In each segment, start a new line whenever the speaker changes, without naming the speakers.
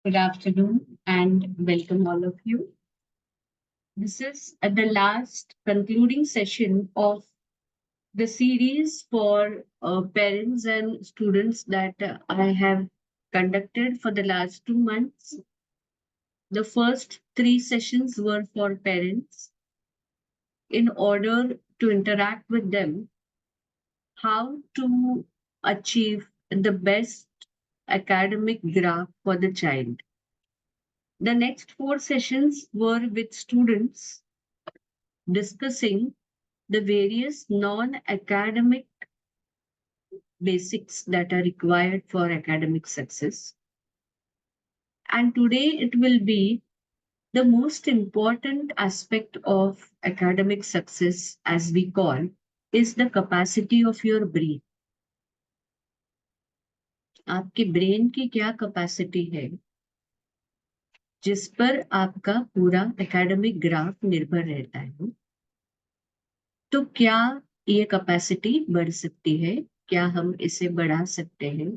Good afternoon and welcome all of you. This is the last concluding session of the series for parents and students that I have conducted for the last 2 months. The first three sessions were for parents in order to interact with them, how to achieve the best academic graph for the child. The next four sessions were with students discussing the various non-academic basics that are required for academic success. And today it will be the most important aspect of academic success, as we call, is the capacity of your brain. आपके brain की क्या capacity है जिस पर आपका पूरा academic graph निर्भर रहता है। तो क्या ये कैपेसिटी बढ़ सकती है? क्या हम इसे बढ़ा सकते हैं?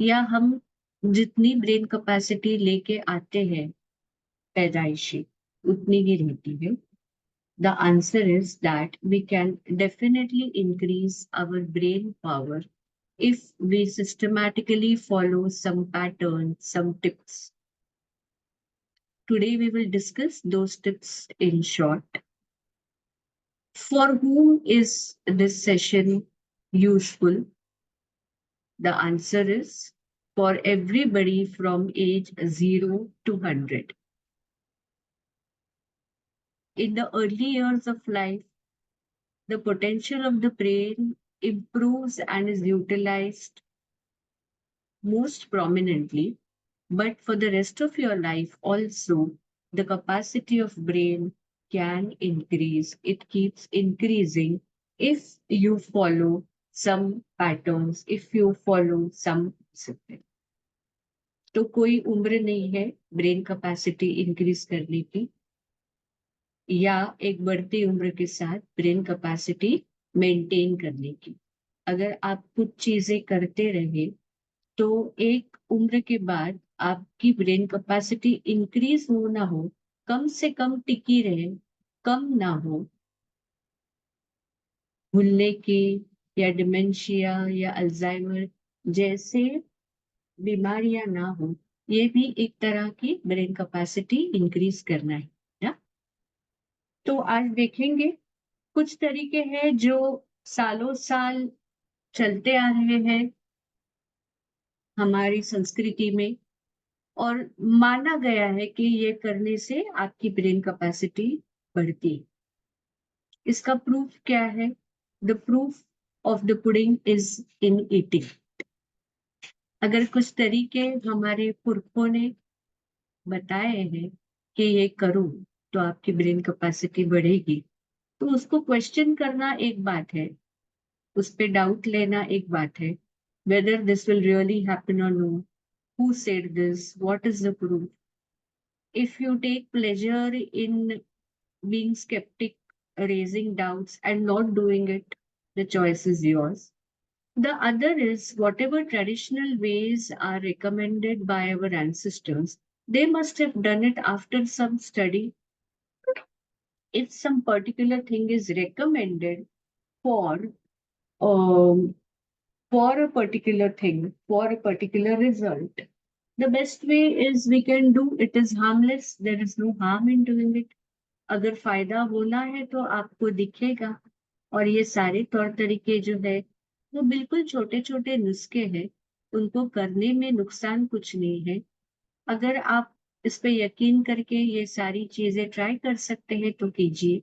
या हम जितनी ब्रेन कैपेसिटी लेके आते हैं पैदाइशी उतनी ही रहती है? The answer is that we can definitely increase our brain power if we systematically follow some patterns, some tips. Today we will discuss those tips in short. For whom is this session useful? The answer is for everybody from age 0 to 100. In the early years of life, the potential of the brain improves and is utilized most prominently, but for the rest of your life also, the capacity of brain can increase. It keeps increasing if you follow some patterns, if you follow some discipline. तो कोई उम्र नहीं है brain capacity increase करने की या एक बढ़ती उम्र के साथ ब्रेन कैपेसिटी मेंटेन करने की। अगर आप कुछ चीजें करते रहे तो एक उम्र के बाद आपकी ब्रेन कैपेसिटी इंक्रीज हो ना हो, कम से कम टिकी रहे, कम ना हो, भूलने की या डिमेंशिया या अल्जाइमर जैसे बीमारियां ना हो, ये भी एक तरह की ब्रेन कैपेसिटी इंक्रीज करना है ना। तो आज देखेंगे कुछ तरीके हैं जो सालों साल चलते आ रहे हैं हमारी संस्कृति में और माना गया है कि ये करने से आपकी ब्रेन कैपेसिटी बढ़ती है। इसका प्रूफ क्या है? The proof of the pudding is in eating. अगर कुछ तरीके हमारे पुरखों ने बताए हैं कि ये करो तो आपकी ब्रेन कैपेसिटी बढ़ेगी, तो उसको क्वेश्चन करना एक बात है, उस पे डाउट लेना एक बात है, whether this will really happen or no, who said this, what is the proof. If you take pleasure in being skeptic, raising doubts, and not doing it, the choice is yours. The other is whatever traditional ways are recommended by our ancestors, they must have done it after some study. If some particular thing is recommended for um, for a particular thing, for a particular result, the best way is we can do it is harmless. There is no harm in doing it. अगर फायदा होना है तो आपको दिखेगा। और ये सारे तौर तरीके जो है वो बिल्कुल छोटे छोटे नुस्खे हैं, उनको करने में नुकसान कुछ नहीं है। अगर आप इस पे यकीन करके ये सारी चीजें ट्राई कर सकते हैं तो कीजिए,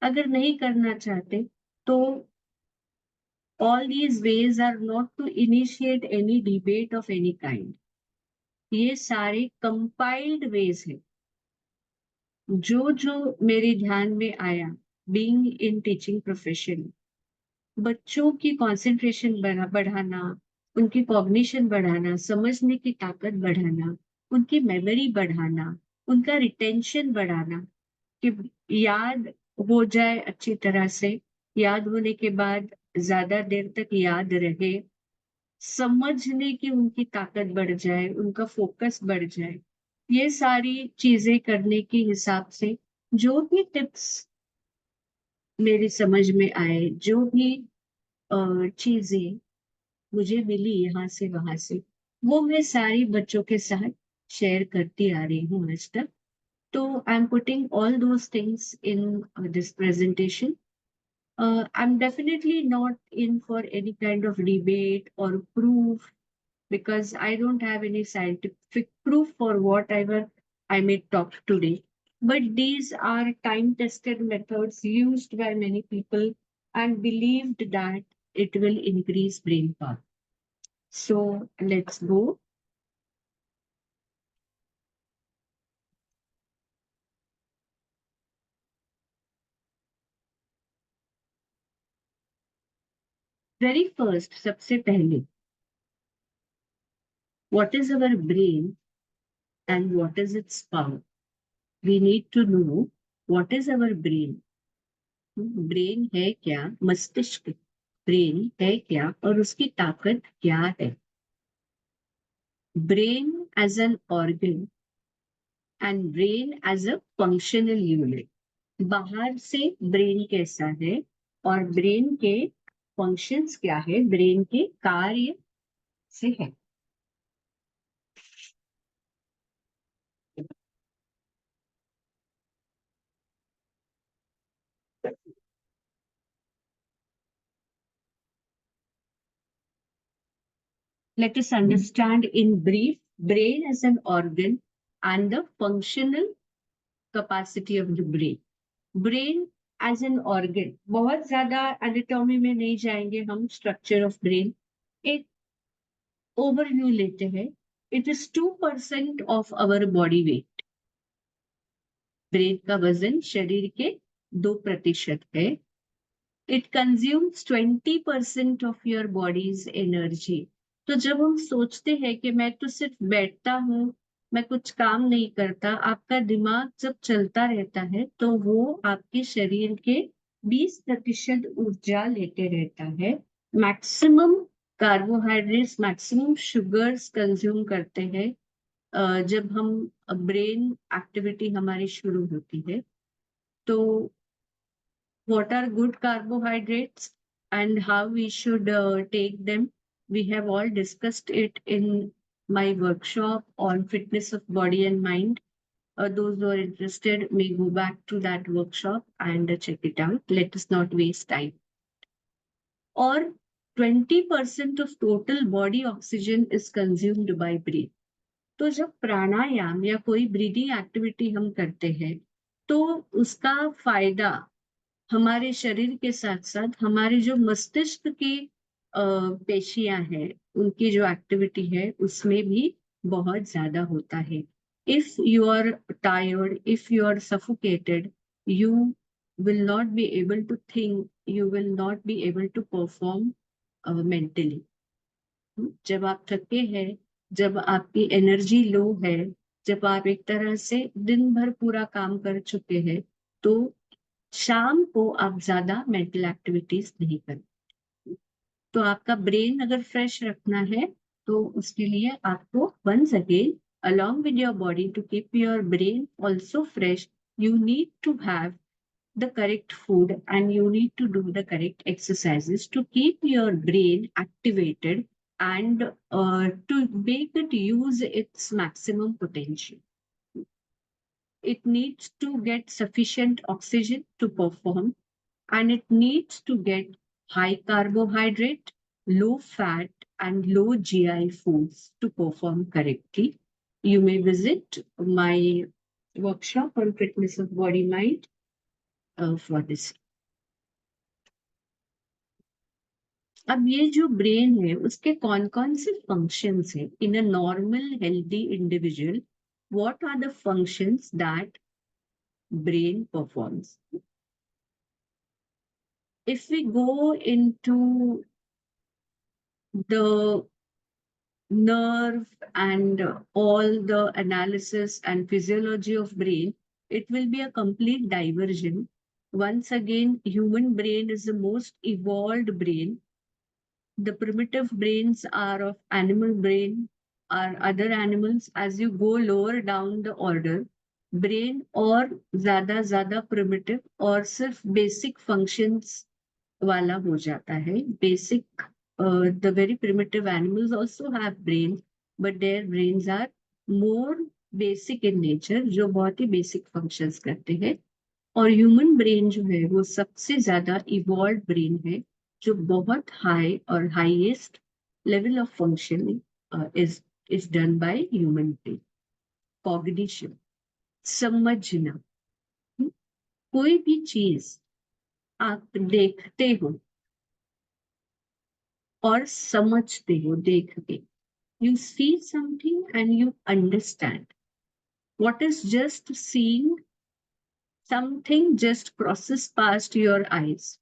अगर नहीं करना चाहते तो all these ways are not to initiate any debate of any kind. ये सारे कंपाइल्ड वेज हैं जो जो मेरे ध्यान में आया बीइंग इन टीचिंग प्रोफेशन। बच्चों की कंसंट्रेशन बढ़ाना, उनकी कॉग्निशन बढ़ाना, समझने की ताकत बढ़ाना, उनकी मेमोरी बढ़ाना, उनका रिटेंशन बढ़ाना कि याद हो जाए अच्छी तरह से, याद होने के बाद ज्यादा देर तक याद रहे, समझने की उनकी ताकत बढ़ जाए, उनका फोकस बढ़ जाए, ये सारी चीजें करने के हिसाब से जो भी टिप्स मेरी समझ में आए, जो भी चीजें मुझे मिली यहाँ से वहां से, वो मैं सारी बच्चों के साथ शेयर करती आ रही हूँ आज तक. तो I am putting all those things in this presentation. I'm definitely not in for any kind of debate or proof, because I don't have any scientific proof for whatever I may talk today. But these are time tested methods used by many people and believed that it will increase brain power. So let's go. Very first, सबसे पहले, what is our brain and what is its power? We need to know what is our brain. Brain है क्या, मस्तिष्क brain है क्या और उसकी ताकत क्या है. Brain as an organ and brain as a functional unit. बाहर से ब्रेन कैसा है और ब्रेन के फंक्शंस क्या है, ब्रेन के कार्य से है. Let us understand in brief brain as an organ and the functional capacity of the brain. Brain as an organ, बहुत ज्यादा एनाटॉमी में नहीं जाएंगे हम. स्ट्रक्चर ऑफ ब्रेन एक ओवरव्यू लेते हैं. It is 2% of our body weight. Brain का वजन शरीर के 2% है. It consumes 20% of your body's energy. तो जब हम सोचते हैं कि मैं तो सिर्फ बैठता हूँ, मैं कुछ काम नहीं करता, आपका दिमाग जब चलता रहता है तो वो आपके शरीर के 20% ऊर्जा लेते रहता है. Maximum carbohydrates, maximum sugars consume करते हैं जब हम ब्रेन एक्टिविटी हमारी शुरू होती है. तो what are good carbohydrates and how we should take them? We have all discussed it in my workshop on fitness of body and mind. Those who are interested may go back to that workshop and check it out. Let us not waste time. Or 20% of total body oxygen is consumed by breath. तो जब प्राणायाम या कोई breathing activity हम करते हैं तो उसका फायदा हमारे शरीर के साथ साथ हमारे जो मस्तिष्क की पेशियां हैं, उनकी जो एक्टिविटी है उसमें भी बहुत ज्यादा होता है. If you are tired, if you are suffocated, you will not be able to think, you will not be able to perform mentally. जब आप थके हैं, जब आपकी एनर्जी लो है, जब आप एक तरह से दिन भर पूरा काम कर चुके हैं, तो शाम को आप ज्यादा मेंटल एक्टिविटीज नहीं करते. तो आपका ब्रेन अगर फ्रेश रखना है तो उसके लिए आपको once again along with your body to keep your brain also fresh, you need to have the correct food and you need to do the correct exercises to keep your brain activated and to make it use its maximum potential. It needs to get sufficient oxygen to perform, and it needs to get high carbohydrate, low fat, and low GI foods to perform correctly. You may visit my workshop on fitness of body mind for this. अब ये जो brain है उसके कौन कौन से functions हैं in a normal healthy individual. What are the functions that brain performs? If we go into the nerve and all the analysis and physiology of brain, it will be a complete diversion. Once again, human brain is the most evolved brain. The primitive brains are of animal brain, or other animals, as you go lower down the order, brain और ज्यादा primitive और सिर्फ basic functions वाला हो जाता है. Basic, the very primitive animals also have brain, but their brains are more basic in nature, जो बहुत ही basic functions करते हैं. और ह्यूमन ब्रेन जो है वो सबसे ज्यादा इवॉल्व ब्रेन है, जो बहुत हाई और highest level of functioning is done by human brain. Cognition, समझना. कोई भी चीज आप देखते हो और समझते हो देख के. You see something and you understand. What is just seeing? Something just crosses past your eyes.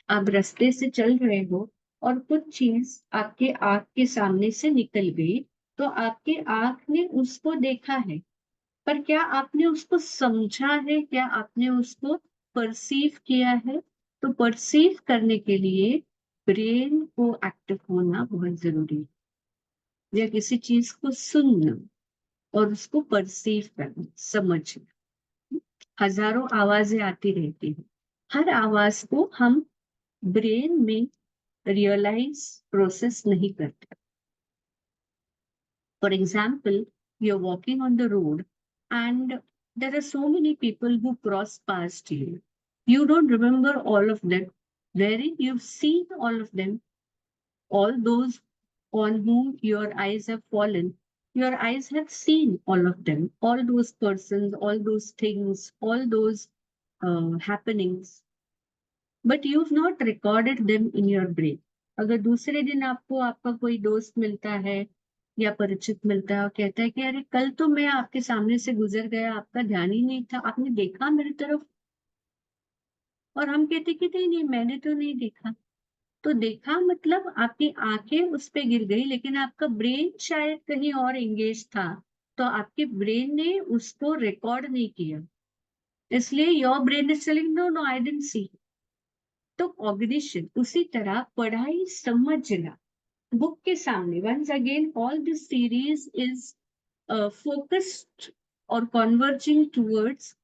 आप रास्ते से चल रहे हो और कुछ चीज आपके आंख के सामने से निकल गई, तो आपके आंख ने उसको देखा है, पर क्या आपने उसको समझा है? क्या आपने उसको परसीव किया है? तो परसीव करने के लिए ब्रेन को एक्टिव होना बहुत जरूरी है. या किसी चीज को सुनना और उसको परसीव करना, समझना. हजारों आवाजें आती रहती हैं. हर आवाज को हम ब्रेन में रियलाइज प्रोसेस नहीं करते. For example, you're walking on the road and there are so many people who cross past you. You don't remember all of them, wherein you've seen all of them, all those on whom your eyes have fallen. Your eyes have seen all of them, all those persons, all those things, all those happenings. But you've not recorded them in your brain. अगर दूसरे दिन आपको आपका कोई दोस्त मिलता है या परिचित मिलता है और कहता है कि अरे कल तो मैं आपके सामने से गुजर गया, आपका ध्यान ही नहीं था, आपने देखा मेरी तरफ. और हम कहते कि नहीं नहीं, मैंने तो नहीं देखा. तो देखा मतलब आपकी आंखें उस पे गिर गई, लेकिन आपका ब्रेन शायद कहीं और एंगेज था, तो आपके ब्रेन ने उसको रिकॉर्ड नहीं किया. इसलिए your brain is telling no no I didn't see. तो कॉग्निशन उसी तरह पढ़ाई समझना. बुक के सामने once again all this series is focused or converging towards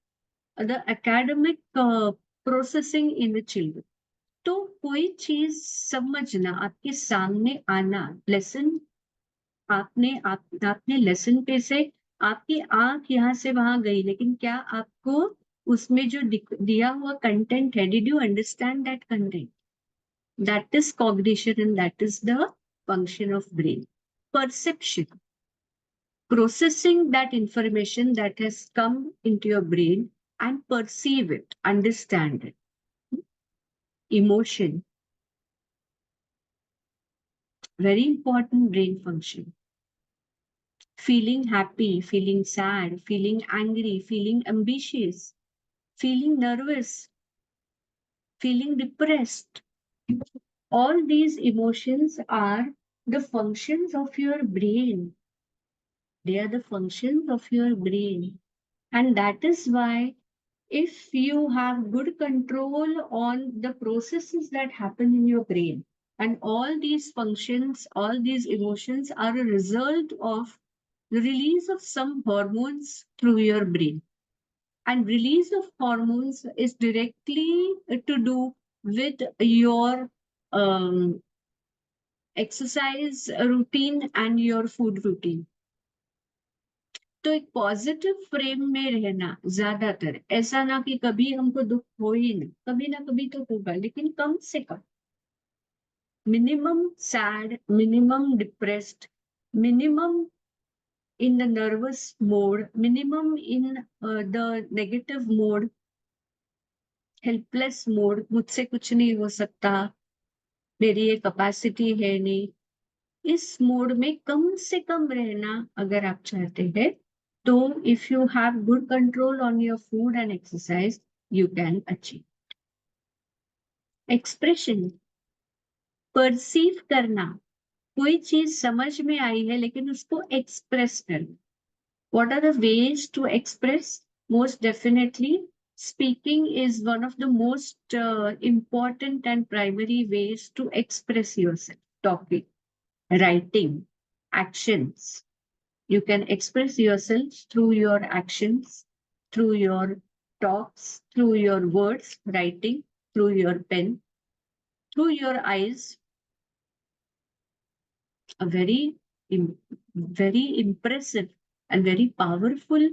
the academic processing in the children. तो कोई चीज समझना, आपके सामने आना, लेसन आपने लेसन पे से आपकी आंख यहाँ से वहां गई, लेकिन क्या आपको उसमें जो दिया हुआ कंटेंट है, did you understand that content? That is cognition and that is the function of brain. Perception, processing that information that has come into your brain and perceive it, understand it. Emotion, very important brain function. Feeling happy, feeling sad, feeling angry, feeling ambitious, feeling nervous, feeling depressed. All these emotions are the functions of your brain. They are the functions of your brain. And that is why, if you have good control on the processes that happen in your brain, and all these functions, all these emotions are a result of the release of some hormones through your brain. And release of hormones is directly to do with your exercise routine and your food routine. तो एक positive frame में रहना, ज्यादातर ऐसा ना कि कभी हमको दुख हो ही ना कभी तो होगा, लेकिन कम से कम minimum sad, minimum depressed, minimum in the nervous mode, minimum in the negative mode, helpless mode, मुझसे कुछ नहीं हो सकता, मेरी ये कैपेसिटी है नहीं, इस मोड में कम से कम रहना अगर आप चाहते हैं, तो if you have good control on your food and exercise, you can achieve. Expression, perceive करना, कोई चीज समझ में आई है लेकिन उसको एक्सप्रेस करना. What are the ways to express? Most definitely, speaking is one of the most important and primary ways to express yourself. Talking, writing, actions. You can express yourself through your actions, through your talks, through your words, writing, through your pen, through your eyes. A very impressive and very powerful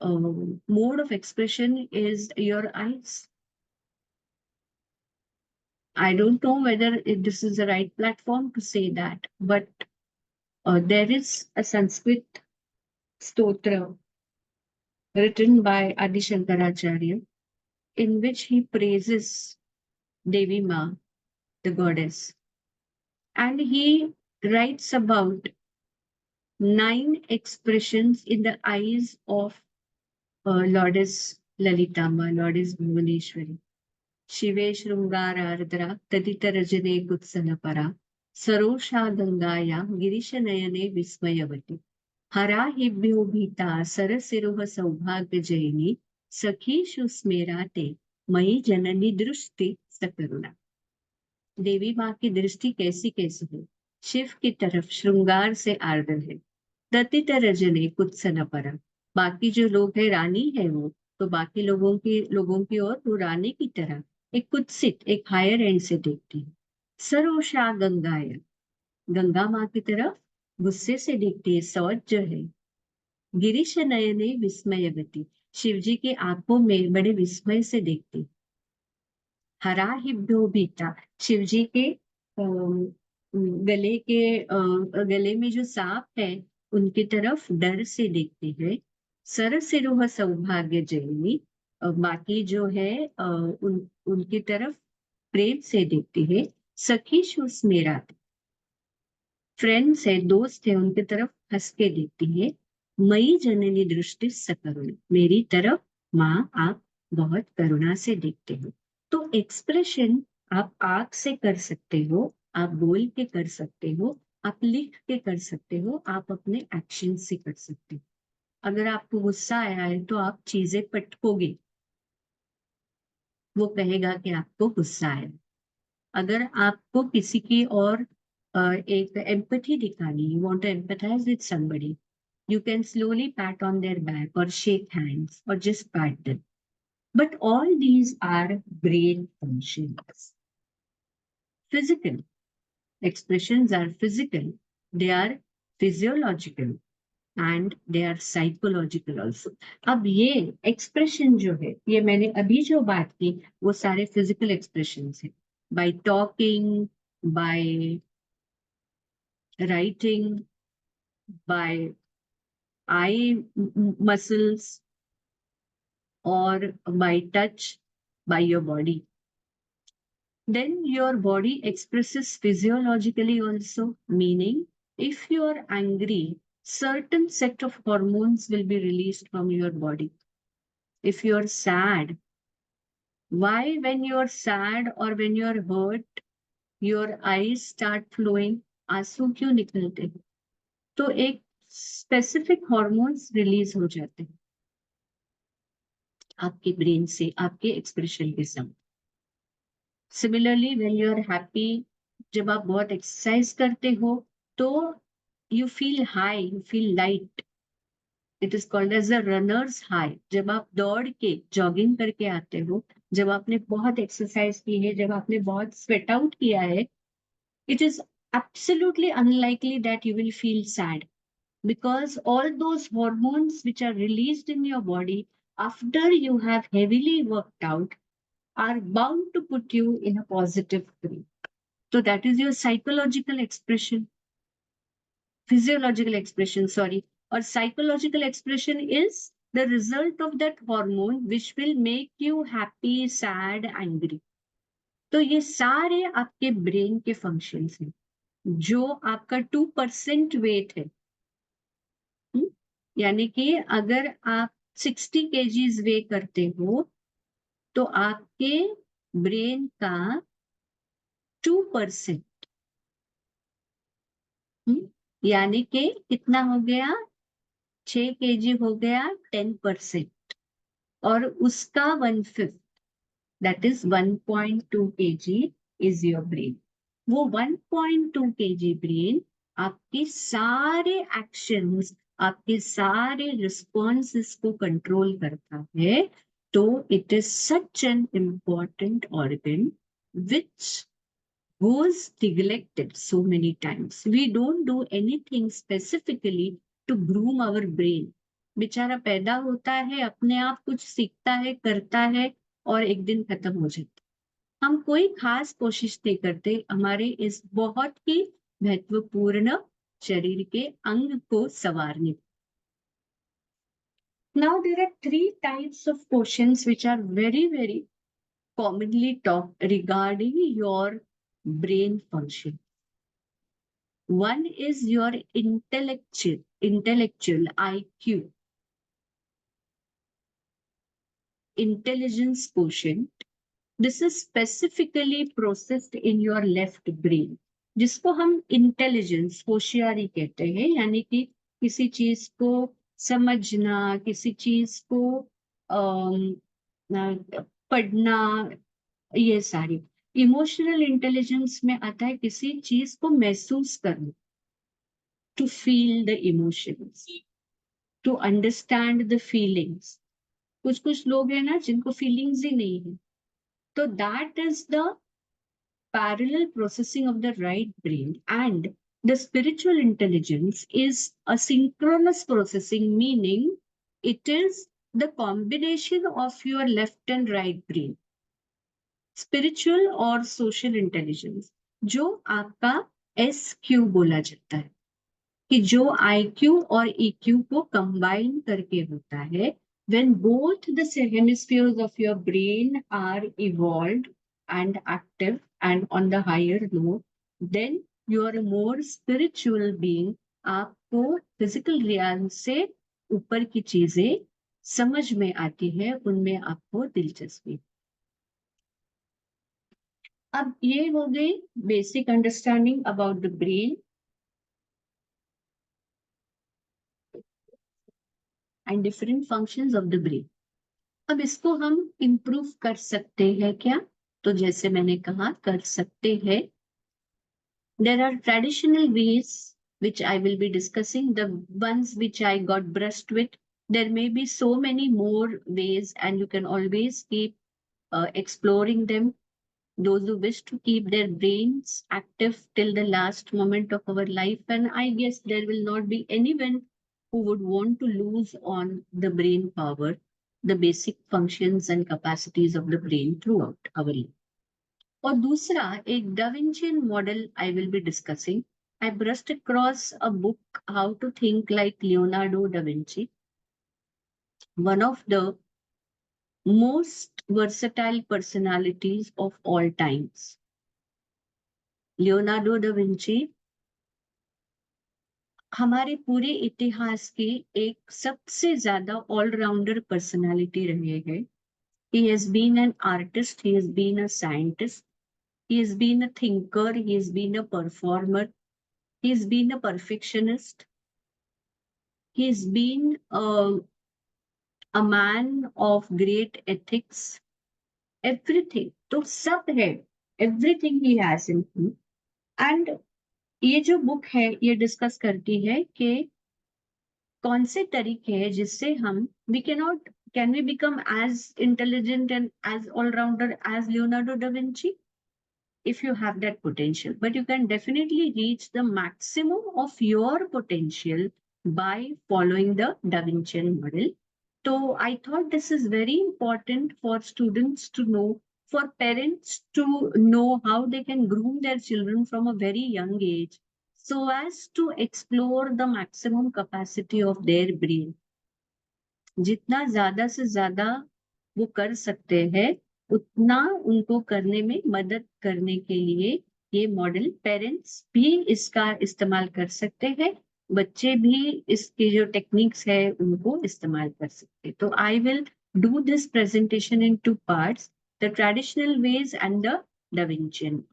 mode of expression is your eyes. I don't know whether this is the right platform to say that, but there is a Sanskrit stotra written by Adi Shankaracharya in which he praises Devi Ma, the goddess, and he writes about 9 expressions in the eyes of Lourdes Lalitama, Lourdes Bhuvaneshwari. शिवे शृङ्गारार्द्रा तदितरजने कुत्सनपरा सरोषा गङ्गायां गिरिशनयने विस्मयवती हराहिभ्यो भीता सरसिरुह सौभाग्यजयिनी सखीषु स्मेराते मयि जननी दृष्टि सकरुणा। देवी माँ की दृष्टि कैसी कैसी है, शिव की तरफ श्रृंगार से आर्द्र है, ततित रजने कुत्सन परा, बाकी जो लोग है रानी है वो, तो बाकी लोगों की ओर वो रानी की तरह एक कुत्सित एक हायर एंड से देखती है। सरोषा गंगाया, गंगा माँ की तरफ गुस्से से देखती है, सौज है। गिरीश नयने विस्मयवती, शिव जी की आंखों में बड़े विस्मय से देखती। हराहिभ्यो भीता, शिव जी के गले में जो सांप है उनकी तरफ डर से देखती है। सरसिरुह सौभाग्य जयिनी, बाकी जो है उनकी तरफ प्रेम से देखती है। सखीषु स्मेराते, फ्रेंड्स है, दोस्त है, उनकी तरफ हंस के देखती है। मई जननी दृष्टि सकरुण, मेरी तरफ माँ आप बहुत करुणा से देखते हो। तो एक्सप्रेशन आप आंख से कर सकते हो, आप बोल के कर सकते हो, आप लिख के कर सकते हो, आप अपने एक्शन से कर सकते हो। अगर आपको गुस्सा आया है तो आप चीजें पटकोगे, वो कहेगा कि आपको गुस्सा आया। अगर आपको किसी की और एक एम्पैथी दिखानी, you want to empathize with somebody, you can slowly pat on their back or shake hands or just pat them. But all these are brain functions. Physical expressions are physical, they are physiological and they are psychological also. अब ये expression जो है, ये मैंने अभी जो बात की वो सारे physical expressions हैं. By talking, by writing, by eye muscles, or by touch, by your body. Then your body expresses physiologically also, meaning if you are angry, certain set of hormones will be released from your body. If you are sad, why when you are sad or when you are hurt, your eyes start flowing, आंसू क्यों निकलते हैं? तो एक specific hormones release हो जाते हैं आपके ब्रेन से, आपके एक्सप्रेशन के साथ। Similarly when you are happy, जब आप बहुत एक्सरसाइज करते हो तो you feel high, you feel light, it is called as a runner's high. जब आप दौड़ के जॉगिंग करके आते हो, जब आपने बहुत एक्सरसाइज की है, जब आपने बहुत स्वेट आउट किया है, it is absolutely unlikely that you will feel sad, because all those hormones which are released in your body after you have heavily worked out are bound to put you in a positive way. So that is your psychological expression, physiological expression, sorry, or psychological expression is the result of that hormone which will make you happy, sad, angry. तो ये सारे आपके brain के functions हैं। जो आपका 2% wait है, यानी कि अगर आप 60 kgs वे करते हो तो आपके ब्रेन का 2%, यानी कि कितना हो गया, 6 kg हो गया 10%, और उसका 1/5, that is 1.2 kg is your brain. वो 1.2 kg ब्रेन आपके सारे एक्शंस, आपके सारे रिस्पॉन्सेस को कंट्रोल करता है, तो it is such an important organ which goes neglected so many times. We don't do anything specifically to groom our brain. बेचारा पैदा होता है, अपने आप कुछ सीखता है, करता है और एक दिन खत्म हो जाता है। हम कोई खास कोशिश नहीं करते हमारे इस बहुत ही महत्वपूर्ण शरीर के अंग को संवारने। Now there are three types of questions which are very commonly talked regarding your brain function. One is your intellectual IQ, intelligence quotient. This is specifically processed in your left brain, जिसको हम intelligence होशियारी कहते हैं, यानी कि किसी चीज को समझना, किसी चीज को पढ़ना, ये सारी। इमोशनल इंटेलिजेंस में आता है किसी चीज को महसूस करना, to feel the emotions, to understand the feelings. कुछ लोग हैं ना जिनको फीलिंग्स ही नहीं है, तो that is the parallel processing of the right brain. And the spiritual intelligence is a synchronous processing, meaning it is the combination of your left and right brain. Spiritual और social intelligence, जो आपका SQ बोला जाता है, कि जो IQ और EQ को कंबाइन करके होता है, when both the hemispheres of your brain are evolved and active and on the higher note, then you are a more spiritual being. आपको फिजिकल रियाज से ऊपर की चीजें समझ में आती है, उनमें आपको दिलचस्पी। अब ये हो गई basic understanding about the brain and different functions of the brain. अब इसको हम इम्प्रूव कर सकते हैं क्या? तो जैसे मैंने कहा, कर सकते हैं। There are traditional ways which I will be discussing, the ones which I got brushed with. There may be so many more ways, and you can always keep exploring them. Those who wish to keep their brains active till the last moment of our life, and I guess there will not be anyone who would want to lose on the brain power, the basic functions and capacities of the brain throughout our life. और दूसरा एक डाविंचियन model I will be discussing. I brushed across a book, How to Think Like Leonardo da Vinci, one of the most versatile personalities of all times. Leonardo da Vinci हमारे पूरे इतिहास की एक सबसे ज्यादा ऑलराउंडर पर्सनालिटी रहे हैं। He has been an artist, he has been a scientist, he has been a thinker, he has been a performer, he has been a perfectionist, he has been a man of great ethics, everything. तो सब है, everything he has in him. And ये जो book है ये discuss करती है कि कौन से तरीके हैं जिससे हम can we become as intelligent and as allrounder as Leonardo da Vinci if you have that potential, but you can definitely reach the maximum of your potential by following the Da Vincian model. So I thought this is very important for students to know, for parents to know how they can groom their children from a very young age so as to explore the maximum capacity of their brain. जितना ज्यादा से ज्यादा वो कर सकते हैं, उतना उनको करने में मदद करने के लिए ये मॉडल पेरेंट्स भी इसका इस्तेमाल कर सकते हैं, बच्चे भी इसके जो टेक्निक्स है उनको इस्तेमाल कर सकते हैं। तो I will do this presentation in 2 parts, the traditional ways and the दा विंचियन।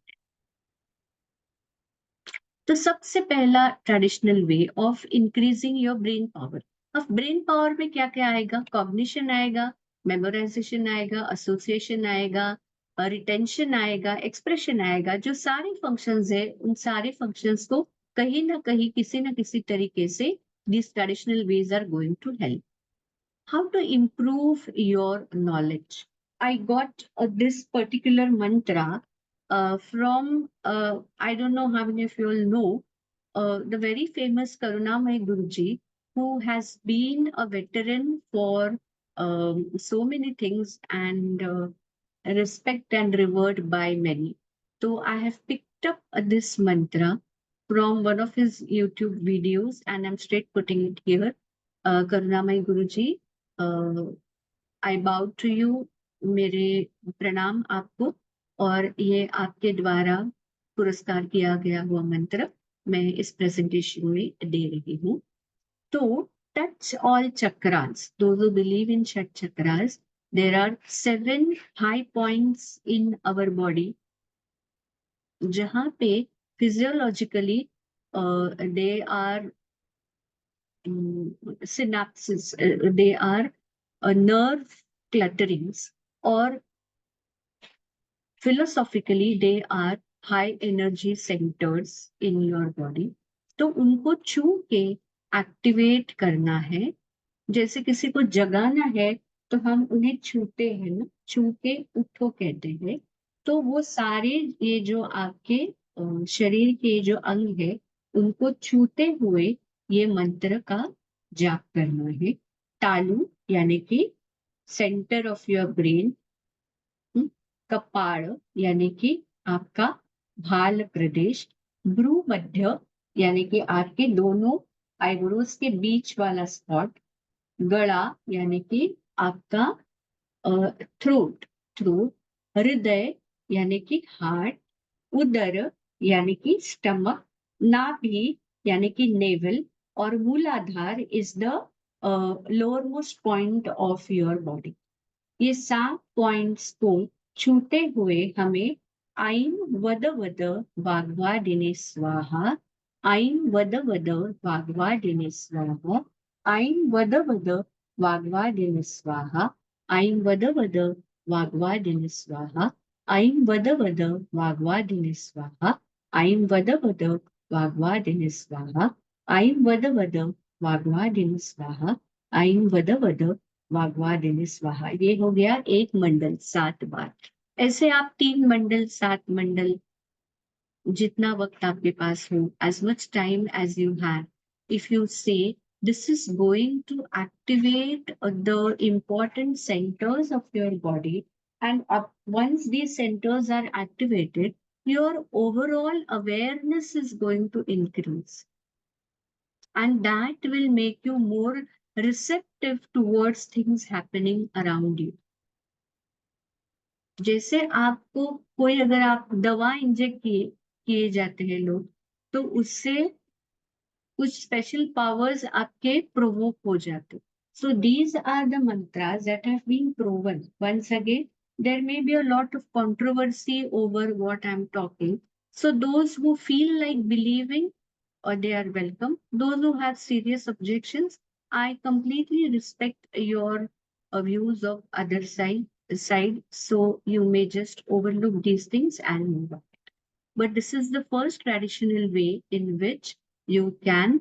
तो सबसे पहला traditional way of increasing your brain power. अब ब्रेन पावर में क्या क्या आएगा? कॉग्निशन आएगा, मेमोराइजेशन आएगा, एसोसिएशन आएगा, रिटेंशन आएगा, एक्सप्रेशन आएगा। जो सारे फंक्शंस है उन सारे फंक्शंस को कहीं ना कहीं किसी ना किसी तरीके से These traditional ways are going to help. How to improve your knowledge? I got this particular mantra from, I don't know how many of you all know, the very famous Karunamai Guruji, who has been a veteran for so many things and respect and revered by many. So I have picked up this mantra from one of his YouTube videos and I'm straight putting it here. Karunamai Guruji, आई बाउ to you, मेरे प्रणाम आपको, और ये आपके द्वारा पुरस्कार किया गया हुआ मंत्र मैं इस प्रेजेंटेशन में दे रही हूँ. तो touch all chakras. Those who believe in Shat chakras, there are 7 high points in our body जहाँ पे physiologically they are synapses, they are nerve clutterings, or philosophically they are high energy centers in your body. तो उनको छू के activate करना है. जैसे किसी को जगाना है तो हम उन्हें छूते हैं ना, छू के उठो कहते हैं. तो वो सारे ये जो आपके शरीर के जो अंग है उनको छूते हुए ये मंत्र का जाप करना है. तालु यानी कि सेंटर ऑफ योर ब्रेन, कपाड़ यानी कि आपका भाल प्रदेश, भ्रू मध्य यानी कि आपके दोनों आईब्रोज के बीच वाला स्पॉट, गला यानी कि आपका थ्रोट, हृदय यानी कि हार्ट, उदर यानी कि स्टमक, नाभि यानी कि नेवल, और मूलाधार is the lower most point of your body. ये 7 पॉइंट्स को छूते हुए हमें ऐं वद वद वाग्वादिने स्वाहा, ऐं वद वद वाग्वादिने स्वाहा, ऐं वद वद वाग्वादिने स्वाहा, ऐं वद वद वाग्वादिने स्वाहा, ऐं वद वद वाग्वादिने स्वाहा, ऐं वद वद वाग्वादिने स्वाहा, ऐं वद वद वाग्वादिने स्वाहा, ऐं वद वद वाग्वादिने स्वाहा. ये हो गया एक मंडल 7 बार. ऐसे आप 3 मंडल, 7 मंडल, जितना वक्त आपके पास हो, as much time as you have, if you say, this is going to activate the important centers of your body, and once these centers are activated, your overall awareness is going to increase, and that will make you more receptive towards things happening around you. जैसे आपको कोई, अगर आप दवा inject किए जाते हैं लोग, तो उससे कुछ स्पेशल पावर्स आपके प्रोवोक हो जाते. So these are the mantras that have been proven. Once again, there may be a lot of controversy over what I'm talking. So those who feel like believing, or they are welcome. Those who have serious objections, I completely respect your views of other side. So you may just overlook these things and move on. But this is the first traditional way in which you can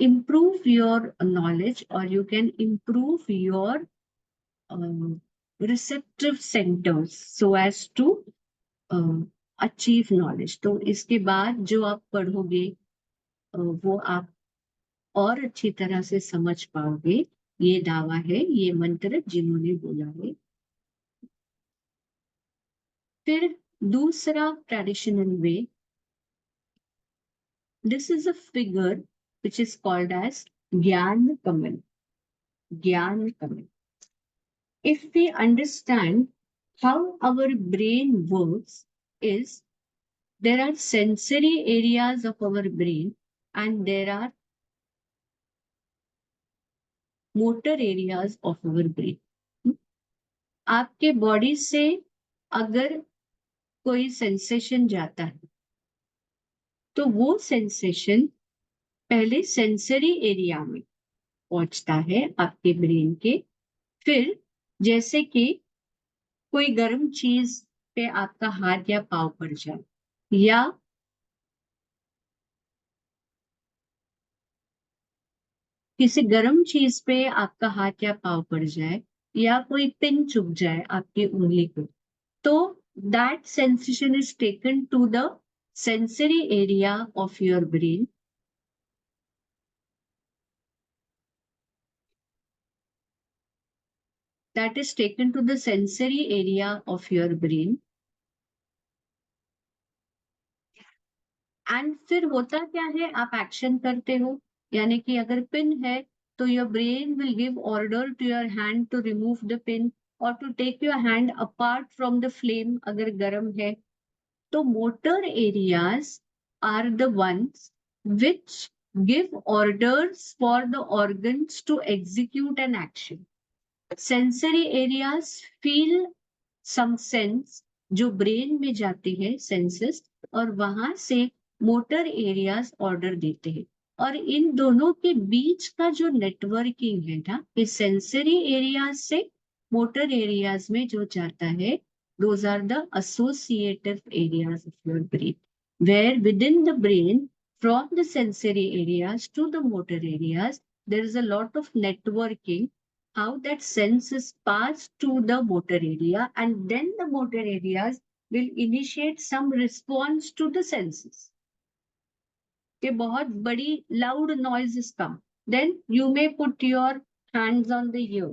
improve your knowledge, or you can improve your receptive centers so as to achieve knowledge. तो इसके बाद जो आप पढ़ोगे वो आप और अच्छी तरह से समझ पाओगे. ये दावा है, ये मंत्र जिन्होंने बोला है. फिर दूसरा traditional way, this is a figure which is called as Gyan Kamal. Gyan Kamal. If we understand how our brain works, is there are sensory areas of our brain and there are motor areas of our brain. आपके body से अगर कोई sensation जाता है तो वो sensation पहले sensory area में पहुंचता है आपके ब्रेन के. फिर जैसे कि कोई गर्म चीज पे आपका हाथ या पांव पड़ जाए, या किसी गर्म चीज पे आपका हाथ या पाव पड़ जाए या कोई पिन चुभ जाए आपकी उंगली को, तो that sensation is taken to the sensory area of your brain. That is taken to the sensory area of your brain. And फिर होता क्या है, आप एक्शन करते हो, यानी कि अगर पिन है तो your brain will give order to your hand to remove the pin और to take your hand apart from the flame अगर गर्म है. तो motor areas are the ones which give orders for the organs to execute an action. Sensory areas feel some sense जो brain में जाती है senses, और वहां से मोटर एरियाज ऑर्डर देते हैं. और इन दोनों के बीच का जो नेटवर्किंग है ना, ये सेंसरी एरियाज से मोटर एरियाज में जो जाता है, those are the associative areas of your brain, where within the brain from the sensory areas to the motor areas there is a lot of networking, how that sense is passed to the motor area, and then the motor areas will initiate some response to the senses. कि बहुत बड़ी loud noises come, then you may put your hands on the ear,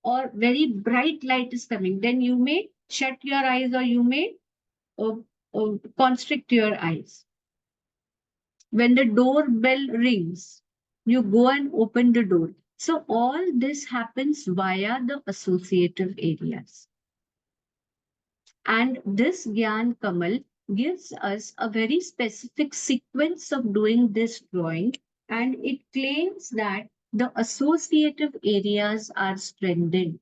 or very bright light is coming, then you may shut your eyes or you may uh, constrict your eyes. When the doorbell rings, you go and open the door. So all this happens via the associative areas. And this Gyan Kamal gives us a very specific sequence of doing this drawing, and it claims that the associative areas are strengthened,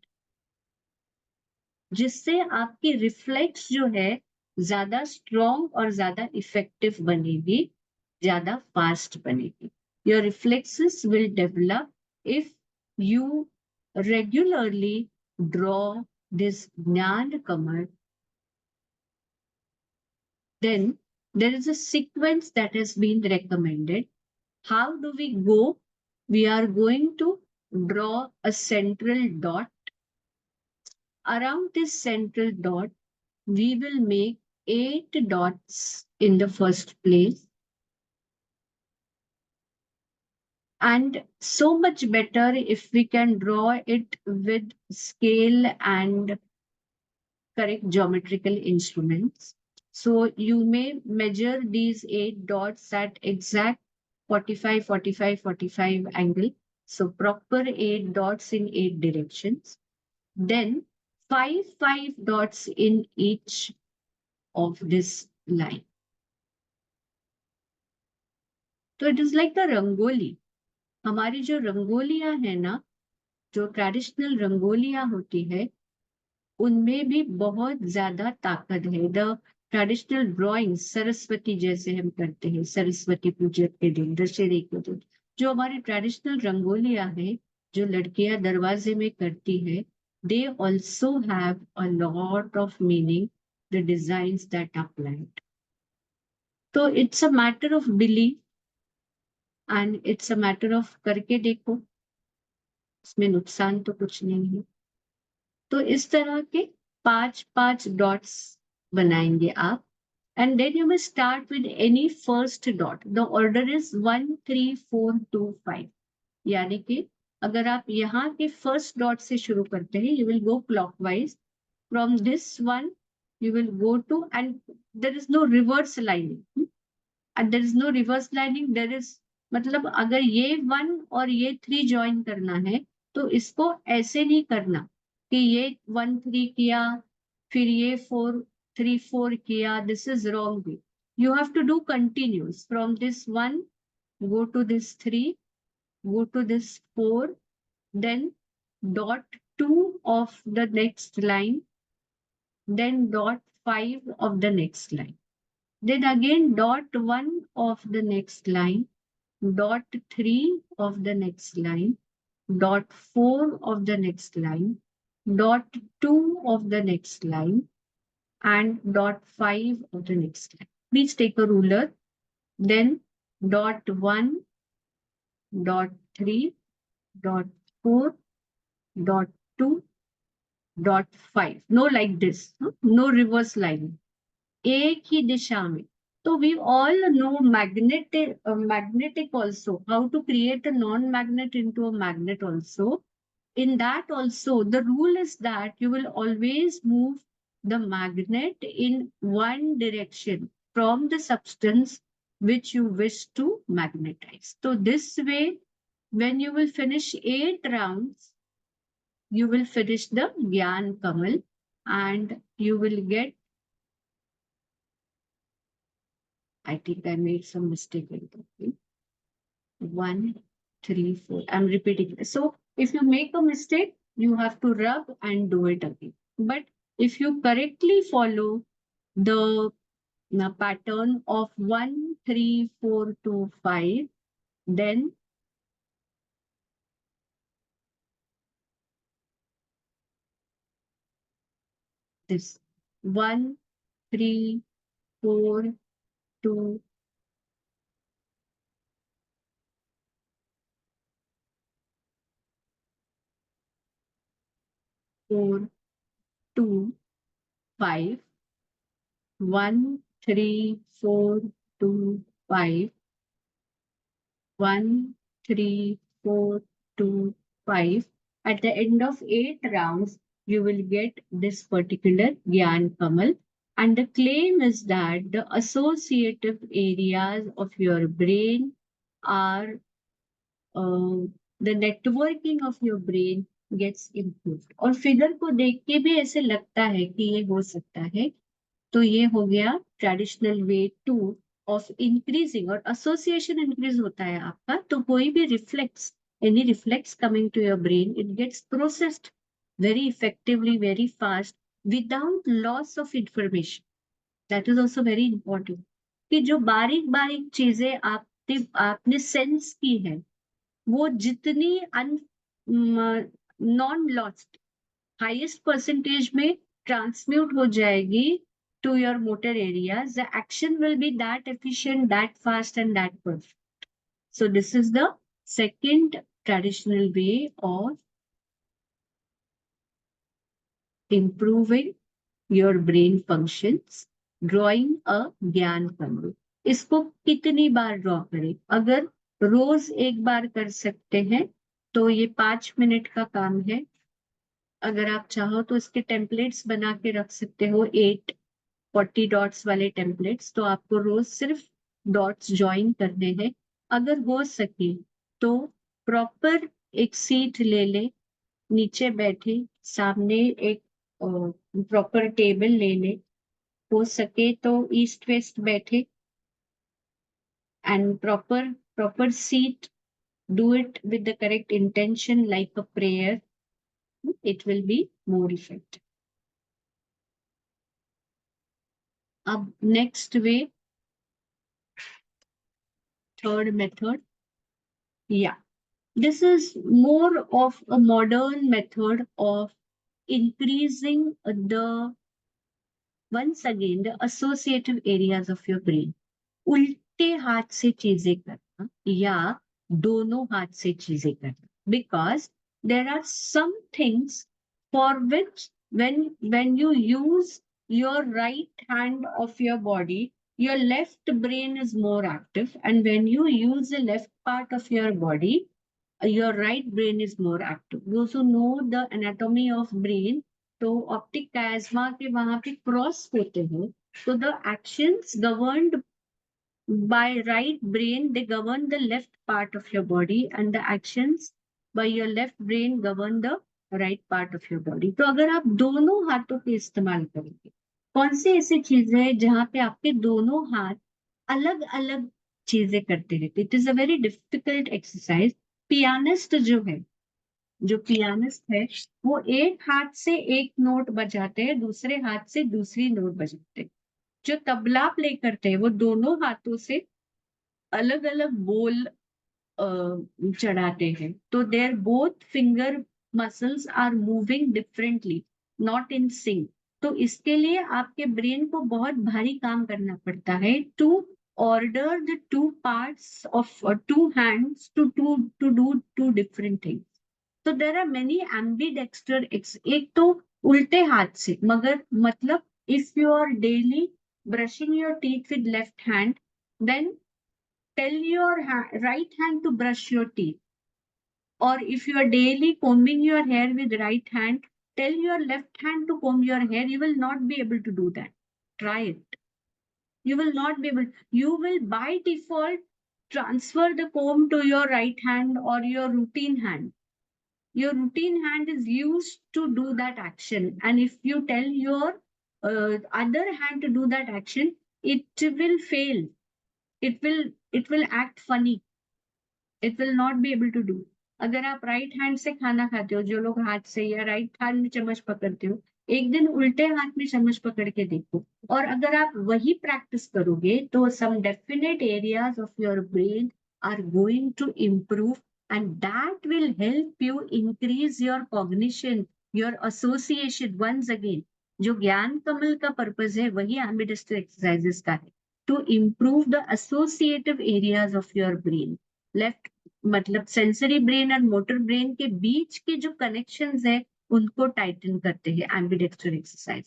जिससे आपकी reflex जो है ज्यादा strong और ज्यादा effective बनेगी, ज्यादा fast बनेगी. Your reflexes will develop if you regularly draw this ज्ञान कमल. Then there is a sequence that has been recommended. How do we go? We are going to draw a central dot. Around this central dot, we will make 8 dots in the first place. And so much better if we can draw it with scale and correct geometrical instruments. So you may measure these 8 dots at exact 45, 45, 45 angle. So proper 8 dots in 8 directions. Then 5 dots in each of this line. So it is like the rangoli. हमारी जो रंगोलियां है ना, जो traditional रंगोलियां होती है, उनमें भी बहुत ज्यादा ताकत है. द ट्रेडिशनल ड्राइंग सरस्वती जैसे हम करते हैं, सरस्वती पूजा के दिन, दशहरे के दिन, जो हमारी ट्रेडिशनल रंगोलियां है, जो लड़कियां दरवाजे में करती है, they also have a lot of meaning, the designs that are planned. तो it's a matter of belief and it's a matter of करके देखो, इसमें नुकसान तो कुछ नहीं है. तो इस तरह के 5 डॉट्स बनाएंगे आप. And then you must start with any first dot. The order is 1 3 4 2 5. यानी कि अगर आप यहाँ के फर्स्ट डॉट से शुरू करते हैं, you will go clockwise from this one, you will go to, and there is no reverse lining. And there is no reverse lining. There is, मतलब अगर ये 1 और ये 3 ज्वाइन करना है तो इसको ऐसे नहीं करना कि ये 1 3 किया फिर ये 4 3 4 किया. This is wrong way. You have to do continuous from this 1, go to this 3, go to this 4, then dot 2 of the next line, then dot 5 of the next line, then again dot 1 of the next line, dot 3 of the next line, dot 4 of the next line, dot 2 of the next line, and dot 5 of the next line. Please take a ruler, then dot 1, dot 3.4.2.5. No like this, no reverse line. एक ही दिशा में. So we all know magnetic also, how to create a non-magnet into a magnet also. In that also, the rule is that you will always move the magnet in one direction from the substance which you wish to magnetize. So this way, when you will finish 8 rounds, you will finish the Gyan Kamal and you will get, I think I made some mistake in talking. 1, 3, 4. I'm repeating this. So if you make a mistake, you have to rub and do it again. But if you correctly follow the pattern of 1, 3, 4, 2, 5, then this 1, 3, 4, 2, 4, 2, 5, 1, 3, 4, 2, 5, 1, 3, 4, 2, 5. At the end of 8 rounds, you will get this particular Gyan Kamal. And the claim is that the associative areas of your brain are, the networking of your brain gets improved. और figure को देख के भी ऐसे लगता है कि ये हो सकता है. तो ये हो गया ट्रेडिशनल वे 2 ऑफ इंक्रीजिंग. और एसोसिएशन इंक्रीज होता है आपका, तो कोई भी reflex, any reflex coming to your brain, it gets processed very effectively, very fast, without loss of information. That is also very important कि जो बारीक बारीक चीजें आपने सेंस की है, वो जितनी नॉन लॉस्ट हाईएस्ट परसेंटेज में ट्रांसम्यूट हो जाएगी to your motor areas, the action will be that efficient, that fast, and that perfect. So this is the second traditional way of improving your brain functions, drawing a ज्ञान कमल. इसको कितनी बार draw करें? अगर रोज एक बार कर सकते हैं तो ये 5 मिनट का काम है. अगर आप चाहो तो इसके टेम्पलेट्स बना के रख सकते हो, 40 डॉट्स वाले टेम्पलेट्स. तो आपको रोज सिर्फ डॉट्स ज्वाइन करने हैं. अगर हो सके तो प्रॉपर एक सीट ले ले, नीचे बैठे, सामने एक प्रॉपर टेबल ले ले, हो सके तो ईस्ट वेस्ट बैठे, and proper seat. Do it with the correct intention like a prayer. It will be more effective. अब next way, third method. Yeah, this is more of a modern method of increasing once again, the associative areas of your brain. उल्टे हाथ से चीजें करना या दोनों हाथ से चीजें करना. Because there are some things for which when you use your right hand of your body, your left brain is more active, and when you use the left part of your body, your right brain is more active. Those who know the anatomy of brain, तो optic कायस्मा के वहां पे cross होते हैं. So the actions governed by right brain, they govern the left part of your body, and the actions by your left brain govern the right part of your body. तो अगर आप दोनों हाथों के इस्तेमाल करेंगे, कौन सी ऐसी चीजें है जहां पे आपके दोनों हाथ अलग अलग चीजें करते रहते? It is a very difficult exercise. Pianist जो पियानिस्ट है, वो एक हाथ से एक नोट बजाते हैं, दूसरे हाथ से दूसरी नोट बजाते हैं. जो तबला प्ले करते हैं, वो दोनों हाथों से अलग अलग बोल चढ़ाते हैं. तो there both finger muscles are moving differently, not in sync. तो इसके लिए आपके ब्रेन को बहुत भारी काम करना पड़ता है to order the two parts of two hands to do two different things. So there are many ambidextrous. एक तो उल्टे हाथ से, मगर मतलब if you are daily brushing your teeth with left hand, then tell your right hand to brush your teeth. Or if you are daily combing your hair with right hand, tell your left hand to comb your hair. You will not be able to do that. Try it. You will not be able. You will by default transfer the comb to your right hand or your routine hand. Your routine hand is used to do that action, and if you tell your other hand to do that action, it will fail. It will act funny. It will not be able to do. अगर आप right hand से खाना खाते हो, जो लोग हाथ से या राइट हाथ में चम्मच पकड़ते हो, एक दिन उल्टे हाथ में चम्मच पकड़ के देखो, और अगर आप वही प्रैक्टिस करोगे तो some definite areas of your brain are going to improve, and that will help you increase your cognition, your association. Once again, जो ज्ञान कमल का पर्पज है वही एम्बिडेक्स्ट्रस एक्सरसाइजेस का है, to improve the associative areas of your brain. Left मतलब sensory brain और motor brain के बीच के जो कनेक्शंस है उनको टाइटन करते हैं एम्बिडेक्स्ट्रस एक्सरसाइज.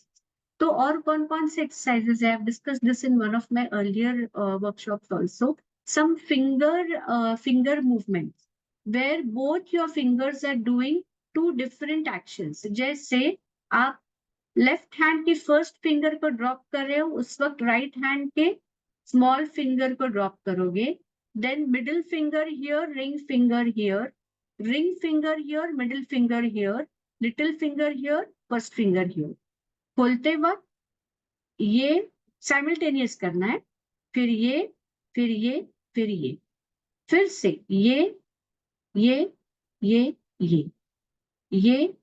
तो और कौन कौन से एक्सरसाइजेस है? I have discussed this in one of my earlier workshops also. Some finger movements where both your fingers are doing two different actions. जैसे आप लेफ्ट हैंड की फर्स्ट फिंगर को ड्रॉप कर रहे हो, उस वक्त राइट हैंड के स्मॉल फिंगर को ड्रॉप करोगे. Then middle finger here, ring finger here, ring finger here, middle finger here, little finger here, first finger here. खोलते वक्त ये साइमल्टेनियस करना है, फिर ये, फिर ये, फिर ये, फिर से ये, ये, ये, ये, ये,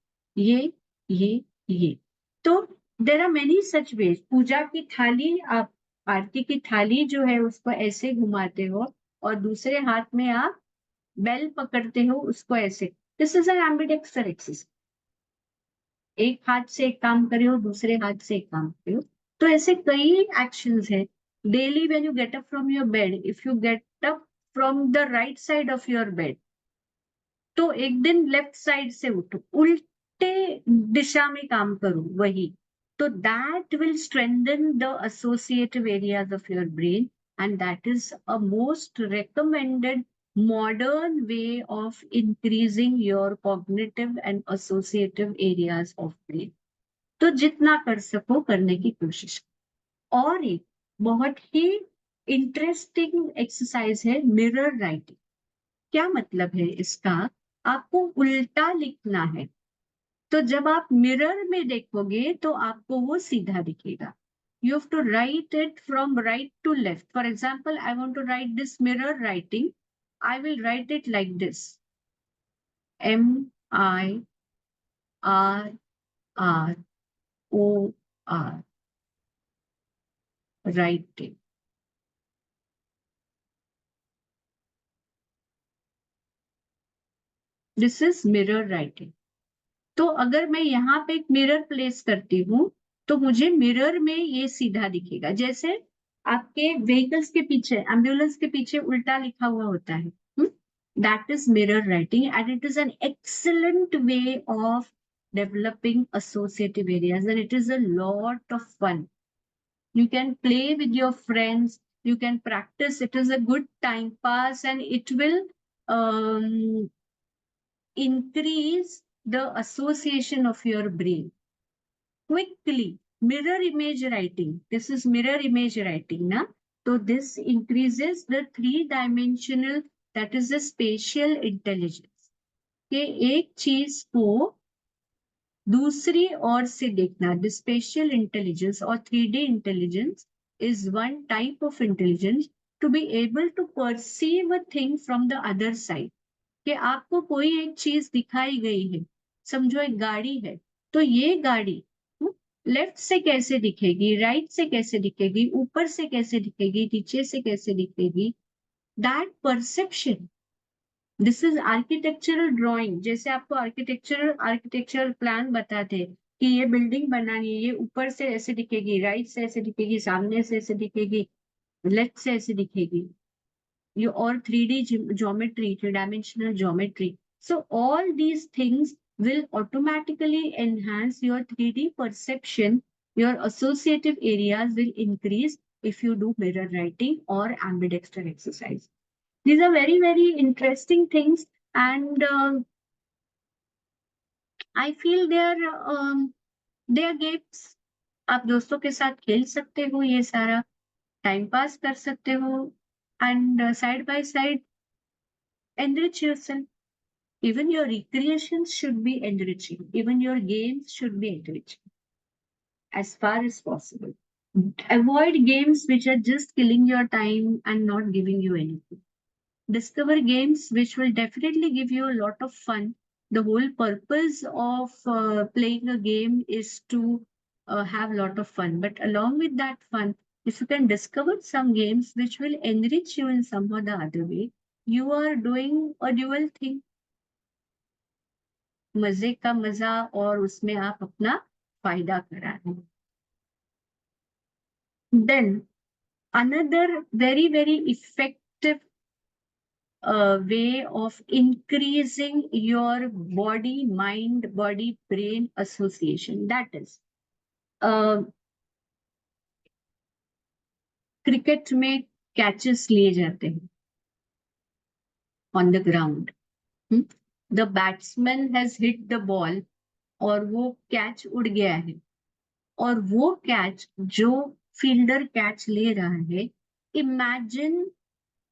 ये, ये. तो there are many such ways. Puja की थाली, आप आरती की थाली जो है उसको ऐसे घुमाते हो और दूसरे हाथ में आप बेल पकड़ते हो, उसको ऐसे. This is an ambidextrous exercise. एक हाथ से एक काम करे हो, दूसरे हाथ से एक काम करे हो. तो ऐसे कई एक्शंस है. Daily when you get up from your bed, if you get up from the right side of your bed, तो एक दिन लेफ्ट साइड से उठो, उल्टे दिशा में काम करो वही. तो that will strengthen the associative areas of your brain, and that is a most recommended modern way of increasing your cognitive and associative areas of brain. तो जितना कर सको करने की कोशिश. और एक बहुत ही इंटरेस्टिंग एक्सरसाइज है मिरर राइटिंग. क्या मतलब है इसका? आपको उल्टा लिखना है, तो जब आप मिरर में देखोगे तो आपको वो सीधा दिखेगा. You have to write it from right to left. For example, I want to write this mirror writing. I will write it like this. MIRROR. Writing. This is mirror writing. तो अगर मैं यहाँ पे एक मिरर प्लेस करती हूँ तो मुझे मिरर में ये सीधा दिखेगा. जैसे आपके व्हीकल्स के पीछे, एम्बुलेंस के पीछे उल्टा लिखा हुआ होता है. That is mirror writing, and it is an excellent way of developing associative areas, and it is a lot of fun. You can play with your friends, you can practice. It is a good time pass, and it will increase the association of your brain quickly. Mirror image writing. This is mirror image writing, na? So this increases the three-dimensional, that is the spatial intelligence. कि एक चीज को दूसरी ओर से देखना. The spatial intelligence or 3D intelligence is one type of intelligence to be able to perceive a thing from the other side. कि आपको कोई एक चीज दिखाई गई है, समझो एक गाड़ी है, तो ये गाड़ी लेफ्ट से कैसे दिखेगी, राइट से कैसे दिखेगी, ऊपर से कैसे दिखेगी, नीचे से कैसे दिखेगी. That perception, this is architectural drawing. जैसे आपको आर्किटेक्चरल प्लान बताते कि ये बिल्डिंग बनानी है, ये ऊपर से ऐसे दिखेगी, राइट से ऐसे दिखेगी, सामने से ऐसे दिखेगी. लेट्स से ऐसे दिखेगी, you or 3D geometry, three-dimensional geometry. So all these things will automatically enhance your 3D perception. Your associative areas will increase if you do mirror writing or ambidextrous exercise. These are very, very interesting things, and I feel they are games. आप दोस्तों के साथ खेल सकते हो, ये सारा time pass कर सकते हो, and side by side enrich yourself. Even your recreations should be enriching. Even your games should be enriching as far as possible. Avoid games which are just killing your time and not giving you anything. Discover games which will definitely give you a lot of fun. The whole purpose of playing a game is to have a lot of fun. But along with that fun, if you can discover some games which will enrich you in some or the other way, you are doing a dual thing. मजे का मजा और उसमें आप अपना फायदा करा रहे हैं. Then another very, very effective way of increasing your body mind body brain association, that is cricket में कैचेस लिए जाते हैं on the ground. The batsman has hit the ball और वो कैच उड़ गया है, और वो कैच जो फील्डर कैच ले रहा है, imagine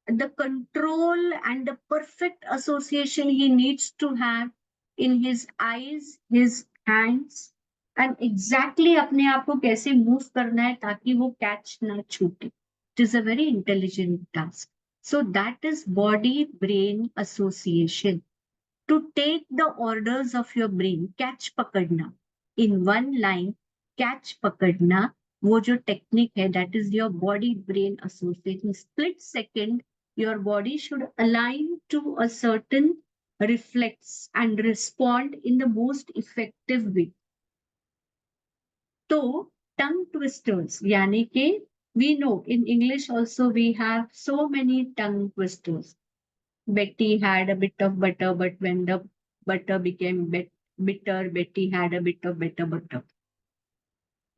the control and the perfect association he needs to have in his eyes, his hands, and exactly अपने आप को कैसे मूव करना है ताकि वो कैच ना छूटे. It is a very intelligent task. So that is body brain association. To take the orders of your brain, catch पकड़ना in one line, catch पकड़ना, वो जो technique है, that is your body brain association. Split second, your body should align to a certain reflex and respond in the most effective way. तो tongue twisters, यानी कि we know in English also we have so many tongue twisters. Betty had a bit of butter, but when the butter became bitter, Betty had a bit of better butter.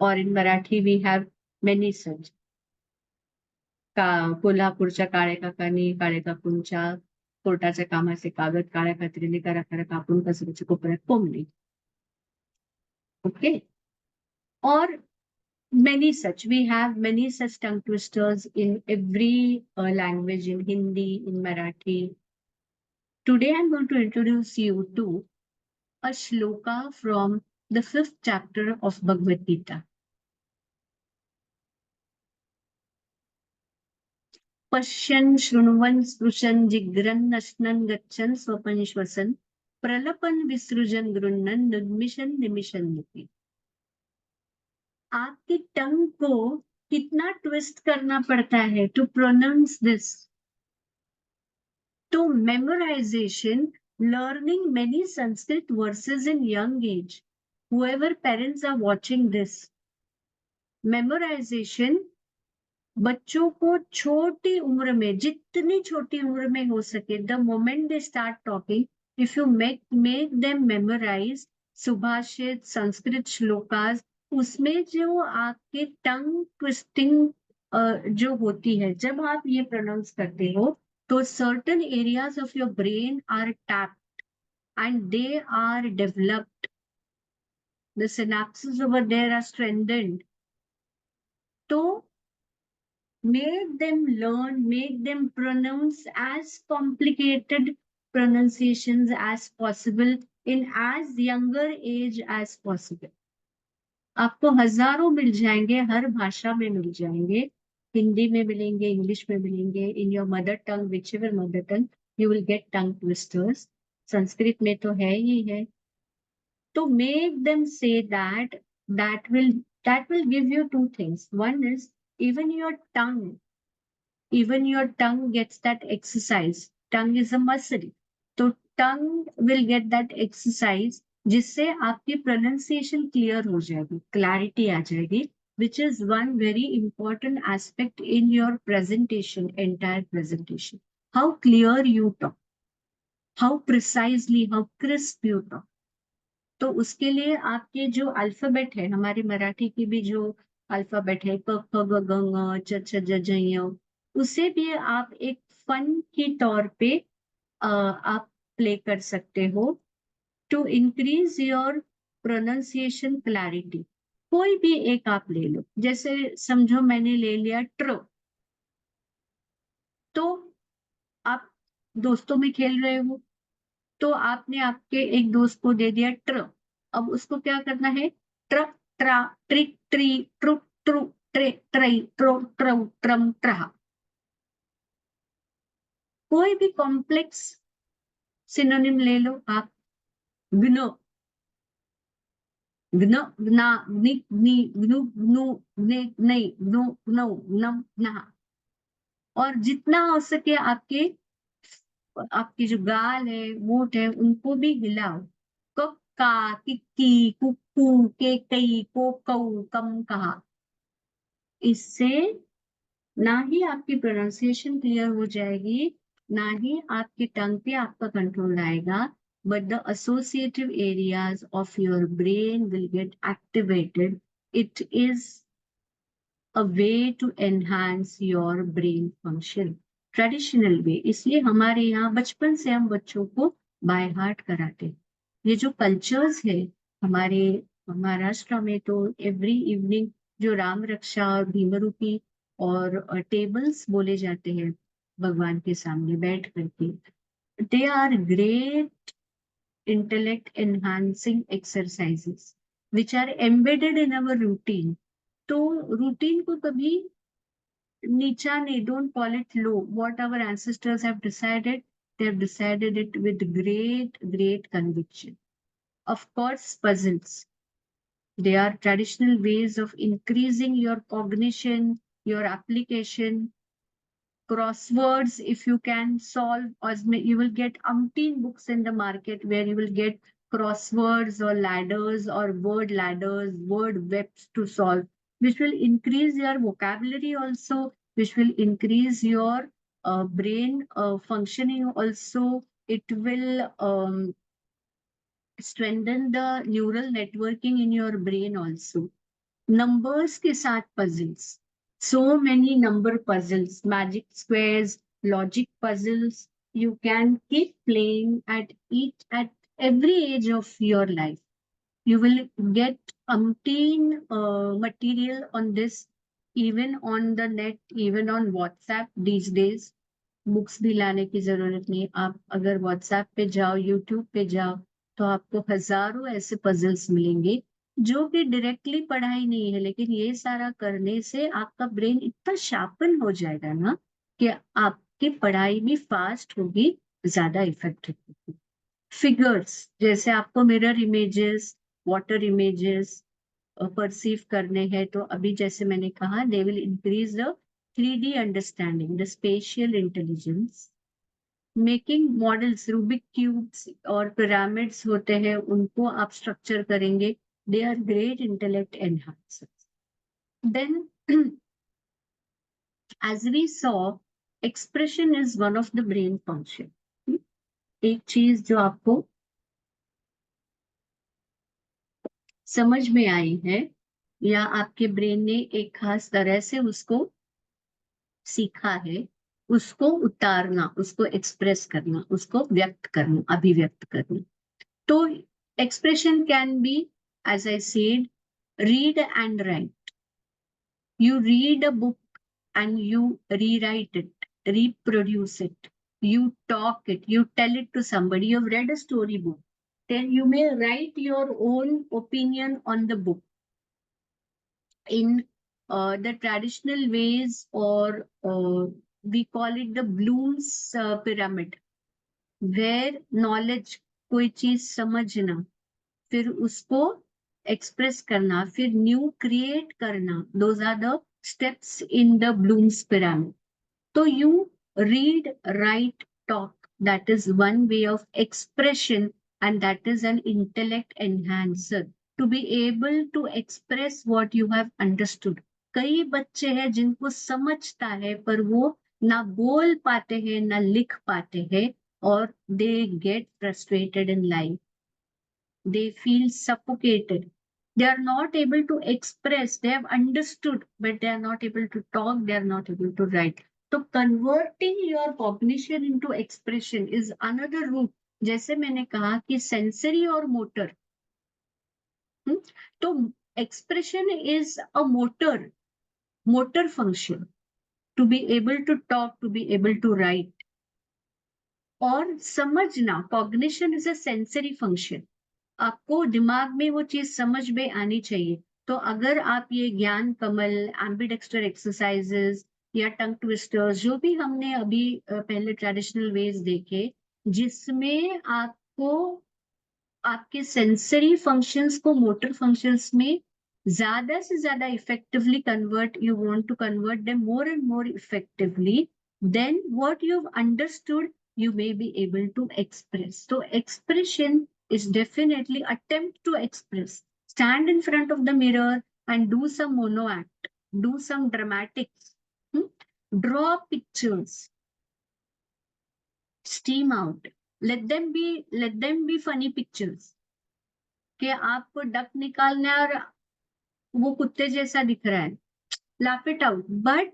Or in Marathi, we have many such. कोल्हापूरच्या काळे काकांनी काळे काकूंच्या कोर्टाच्या कामाचे कागद काळ्या कात्रीने करा करा कापून कचऱ्याच्या कोपऱ्यात कोंबली. Okay. Or many such. We have many such tongue twisters in every language, in Hindi, in Marathi. Today I'm going to introduce you to a shloka from the 5th chapter of Bhagavad Gita. Pashyan shrunvan sprusan jigran nashnan gachan swapan shwasan pralapan visrujan grunnan nudmishan nimishan nipi. आपकी टंग को कितना twist करना पड़ता है to pronounce this. To memorization, learning many Sanskrit verses in young age. Whoever parents are watching this, memorization बच्चों को छोटी उम्र में, जितनी छोटी उम्र में हो सके, the moment they start talking, if you make them memorize सुभाषित, Sanskrit shlokas, उसमें जो आपके टंग ट्विस्टिंग जो होती है, जब आप ये प्रोनाउंस करते हो, तो certain areas of your brain are tapped and they are developed. The synapses over there are strengthened. तो make them learn, make them pronounce as complicated pronunciations as possible in as younger age as possible. आपको हजारों मिल जाएंगे, हर भाषा में मिल जाएंगे. हिंदी में मिलेंगे, English में मिलेंगे, in your mother tongue, whichever mother tongue, you will get tongue twisters. Sanskrit में तो है ही है. तो make them say that will give you two things. One is even your tongue gets that exercise. Tongue is a muscle. तो tongue will get that exercise जिससे आपकी pronunciation clear हो जाएगी, clarity आ जाएगी. which is one very important aspect in your presentation, entire presentation. How clear you talk, how precisely, how crisp you talk. तो उसके लिए आपके जो अल्फाबेट है, हमारे मराठी की भी जो अल्फाबेट है, क ख ग घ ङ च छ ज झ ञ, उसे भी आप एक फन के तौर पे आप प्ले कर सकते हो to increase your pronunciation clarity. कोई भी एक आप ले लो, जैसे समझो मैंने ले लिया ट्र, तो आप दोस्तों में खेल रहे हो, तो आपने आपके एक दोस्त को दे दिया ट्र, अब उसको क्या करना है, ट्र, ट्रा, ट्रिक, ट्री, ट्रु, ट्रु, ट्रे, ट्रई, ट्रो, ट्रौ, ट्रम, ट्रहा। कोई भी कॉम्प्लेक्स सिनोनिम ले लो आप, ग्नो, ग्न, ग्ना, ग्नि, ग्नी, ग्नु, ग्नु, ग्ने, ग्नई, ग्नो, ग्नौ, ग्नम, ग्नहा। और जितना हो सके आपकी जो गाल है, होंठ है, उनको भी हिलाओ। कक्का, किक्की, कुक्कू, केकई, कोकऊ, कम कहा। इससे ना ही आपकी प्रोनाउंसिएशन क्लियर हो जाएगी, ना ही आपकी टंग पे आपका कंट्रोल आएगा, but the associative areas of your brain will get activated. It is a way to enhance your brain function. Traditional way, इसलिए हमारे यहाँ बचपन से हम बच्चों को बाय हार्ट कराते हैं। ये जो कल्चर्स है हमारे महाराष्ट्र में, तो एवरी इवनिंग जो राम रक्षा और भीमरूपी और टेबल्स बोले जाते हैं भगवान के सामने बैठ करके, they are great intellect enhancing exercises which are embedded in our routine. तो रूटीन को कभी नीचा नहीं, don't call it low. What our ancestors have decided, they have decided it with great conviction. Of course, puzzles. They are traditional ways of increasing your cognition, your application. Crosswords, if you can solve, or you will get umpteen books in the market where you will get crosswords or ladders or word ladders, word webs to solve, which will increase your vocabulary also, which will increase your brain functioning also. It will strengthen the neural networking in your brain also. Numbers के साथ puzzles, so many number puzzles, magic squares, logic puzzles. You can keep playing at every age of your life. You will get umpteen material on this, even on the net, even on WhatsApp these days. Books भी लाने की जरूरत नहीं, आप अगर WhatsApp पे जाओ, YouTube पे जाओ, तो आपको हजारों ऐसे पजल्स मिलेंगे जो कि डायरेक्टली पढ़ाई नहीं है, लेकिन ये सारा करने से आपका ब्रेन इतना शार्पन हो जाएगा ना कि आपकी पढ़ाई भी फास्ट होगी, ज्यादा इफेक्टिव होगी। फिगर्स, जैसे आपको mirror images, water images perceive करने हैं, तो अभी जैसे मैंने कहा, they will increase the 3D understanding, the spatial intelligence. Making models, Rubik cubes और पिरामिड्स होते हैं, उनको आप स्ट्रक्चर करेंगे, they are great intellect enhancers. Then as we saw, expression is one of the brain function. एक चीज जो आपको समझ में आई है या आपके ब्रेन ने एक खास तरह से उसको सीखा है, उसको उतारना, उसको एक्सप्रेस करना, उसको व्यक्त करना, अभिव्यक्त करना। तो expression can be, as I said, read and write. You read a book and you rewrite it, reproduce it, you talk it, you tell it to somebody. You've read a story book, then you may write your own opinion on the book in the traditional ways, or we call it the Bloom's pyramid, where knowledge, कोई चीज समझना, फिर उसको express करना, फिर new create करना, those are the steps in the Bloom's pyramid. So you read, write, talk, that is one way of expression, and that is an intellect enhancer. to be able to express what you have understood. कई बच्चे हैं जिनको समझता है पर वो ना बोल पाते हैं ना लिख पाते हैं और they get frustrated in life. They feel suffocated. They are not able to express. They have understood, but they are not able to talk. They are not able to write. So converting your cognition into expression is another route. जैसे मैंने कहा कि sensory और motor. तो expression is a motor function to be able to talk, to be able to write. और समझना, cognition is a sensory function. आपको दिमाग में वो चीज समझ में आनी चाहिए. तो अगर आप ये ज्ञान कमल, एम्बिडेक्स्टर एक्सरसाइजेस या टंग ट्विस्टर्स, जो भी हमने अभी पहले ट्रेडिशनल वेज देखे, जिसमें आपको आपके सेंसरी फंक्शंस को मोटर फंक्शंस में ज्यादा से ज्यादा effectively convert, you want to convert them more and more effectively, then what you've understood you may be able to express. So expression is definitely attempt to express. Stand in front of the mirror and do some mono act, do some dramatics, draw pictures, steam out, let them be funny pictures. कि आपको duck निकालना है और वो कुत्ते जैसा दिख रहा है, laugh it out, but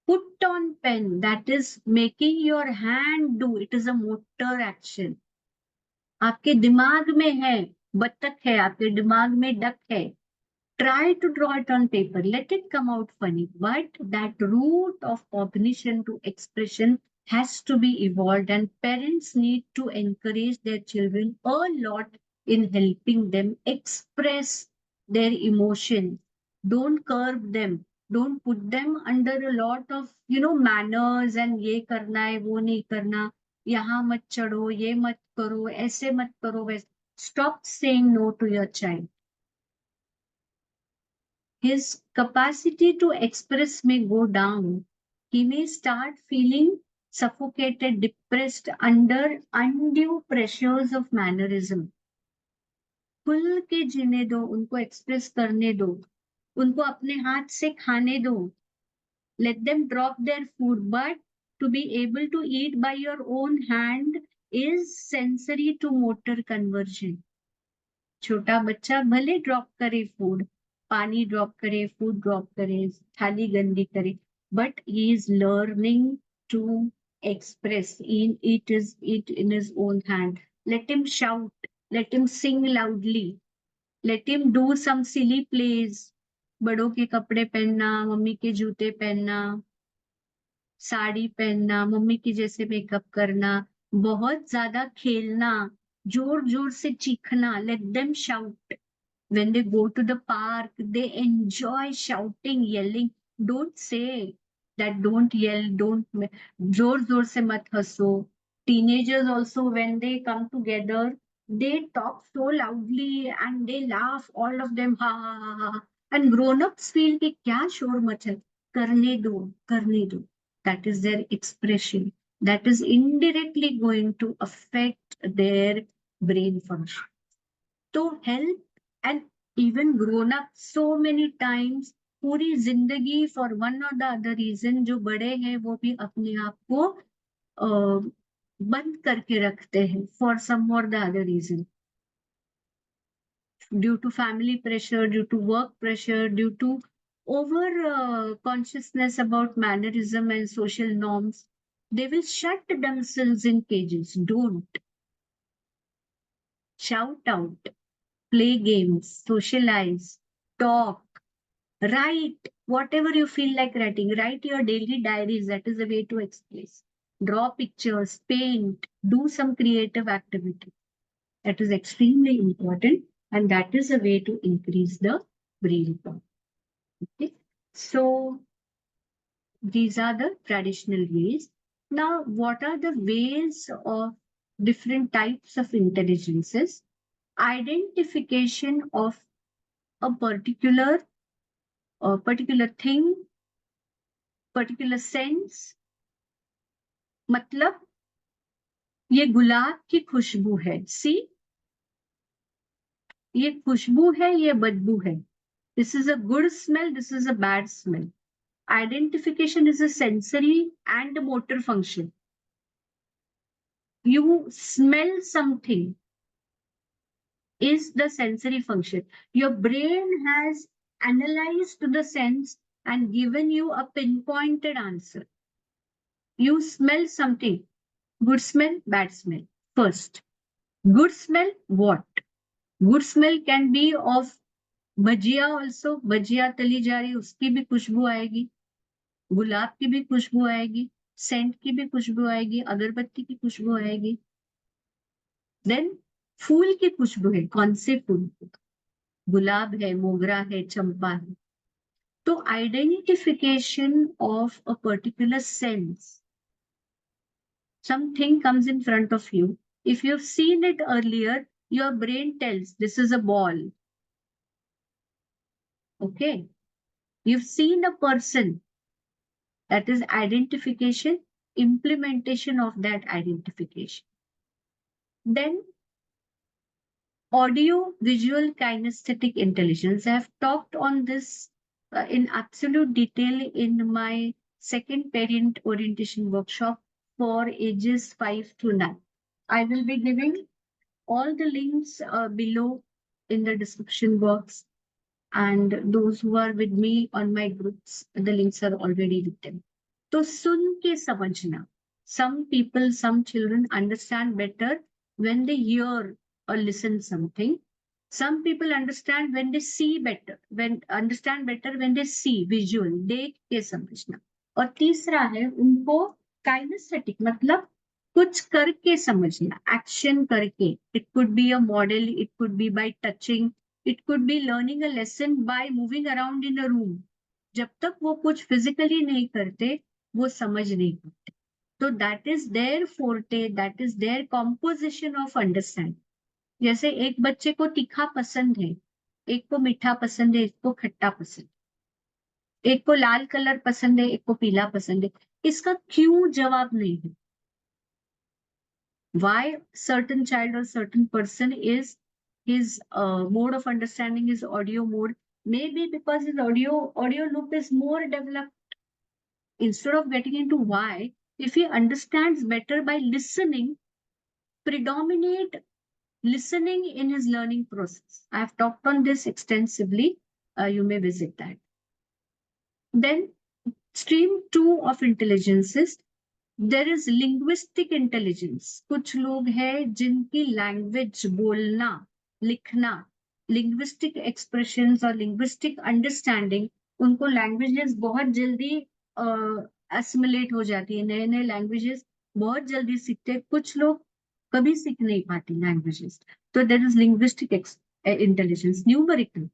put on pen, that is making your hand do, it is a motor action. आपके दिमाग में है बत्तख है, आपके दिमाग में डक है, try to draw it on paper, let it come out funny, but that route of cognition to expression has to be evolved, and parents need to encourage their children a lot in helping them express their emotions. Don't curb them. Don't put them under a lot of, manners and ये करना है, वो नहीं करना, यहाँ मत चढ़ो, ये मत करो, ऐसे मत करो, वैसे. Stop saying no to your child. His capacity to express may go down. He may start feeling suffocated, depressed under undue pressures of mannerism. खुल के जीने दो, उनको एक्सप्रेस करने दो, उनको अपने हाथ से खाने दो. Let them drop their food, but to be able to eat by your own hand is sensory to motor conversion. छोटा बच्चा भले ड्रॉप करे फूड, पानी ड्रॉप करे, फूड ड्रॉप करे, थाली गंदी करे, but he is learning to express it in his own hand. Let him shout, let him sing loudly, let him do some silly plays. बड़ों के कपड़े पहनना, मम्मी के जूते पहनना, साड़ी पहनना, मम्मी की जैसे मेकअप करना, बहुत ज्यादा खेलना, जोर जोर से चीखना. Let them shout. When they go to the park, they enjoy shouting, yelling. Don't say that don't yell, don't जोर जोर से मत हंसो. Teenagers also, when they come together, they talk so loudly and they laugh, all of them, ha ha ha ha. And grown-ups feel कि क्या शोर मचा, करने दो, करने दो. That is their expression. That is indirectly going to affect their brain function. To help, and even grown up so many times, पूरी जिंदगी for one or the other reason, जो बड़े हैं वो भी अपने आप को बंद करके रखते हैं for some or the other reason, due to family pressure, due to work pressure, due to over consciousness about mannerism and social norms. They will shut themselves in cages. Don't shout out, play games, socialize, talk, write whatever you feel like writing. Write your daily diaries. That is a way to express. Draw pictures, paint, do some creative activity. That is extremely important, and that is a way to increase the brain power. Okay. So these are the traditional ways. Now, what are the ways of different types of intelligences? Identification of a particular thing, particular sense. मतलब ये गुलाब की खुशबू है. See, ये खुशबू है, ये बदबू है. This is a good smell, this is a bad smell. Identification is a sensory and a motor function. You smell something is the sensory function. Your brain has analyzed the sense and given you a pinpointed answer. You smell something. Good smell, bad smell. First, good smell, what? Good smell can be of bhajia also. Bhajia तली जा रही, उसकी भी खुशबू आएगी. गुलाब की भी खुशबू आएगी. Saint की भी खुशबू आएगी. अगरबत्ती की खुशबू आएगी. देन फूल की खुशबू है. कौन से फूल? गुलाब है, मोगरा है, चंपा है. तो identification of a particular sense. Something comes in front of you. If you've seen it earlier, your brain tells this is a ball. Okay. You've seen a person. That is identification, implementation of that identification. Then audio visual kinesthetic intelligence. I have talked on this in absolute detail in my second parent orientation workshop for ages 5 to 9. I will be giving all the links below in the description box, and those who are with me on my groups, the links are already written. तो सुन के समझना. Some people, some children understand better when they hear or listen something. Some people understand when they see better, when they see visual, देख के समझना. और तीसरा है उनको काइनेस्थेटिक, मतलब कुछ करके समझना, एक्शन करके. It could be a model, it could be by touching, it could be learning a lesson by moving around in a room. जब तक वो कुछ फिजिकली नहीं करते, वो समझ नहीं पाते. तो that is their forte, that is their composition of understanding. जैसे एक बच्चे को तीखा पसंद है, एक को मीठा पसंद है, एक को खट्टा पसंद, एक को लाल कलर पसंद है, एक को पीला पसंद है. इसका क्यों जवाब नहीं है. Why certain child or certain person is his mode of understanding is audio mode? Maybe because his audio loop is more developed. Instead of getting into why, if he understands better by listening, predominate listening in his learning process. I have talked on this extensively. You may visit that. Then stream 2 of intelligences, there is linguistic intelligence. कुछ लोग हैं जिनकी language बोलना, लिखना, linguistic expressions और linguistic understanding, उनको languages बहुत जल्दी assimilate हो जाती है. नए नए languages बहुत जल्दी सीखते हैं. कुछ लोग कभी सीख नहीं पाते languages. तो there is linguistic intelligence. Numerical,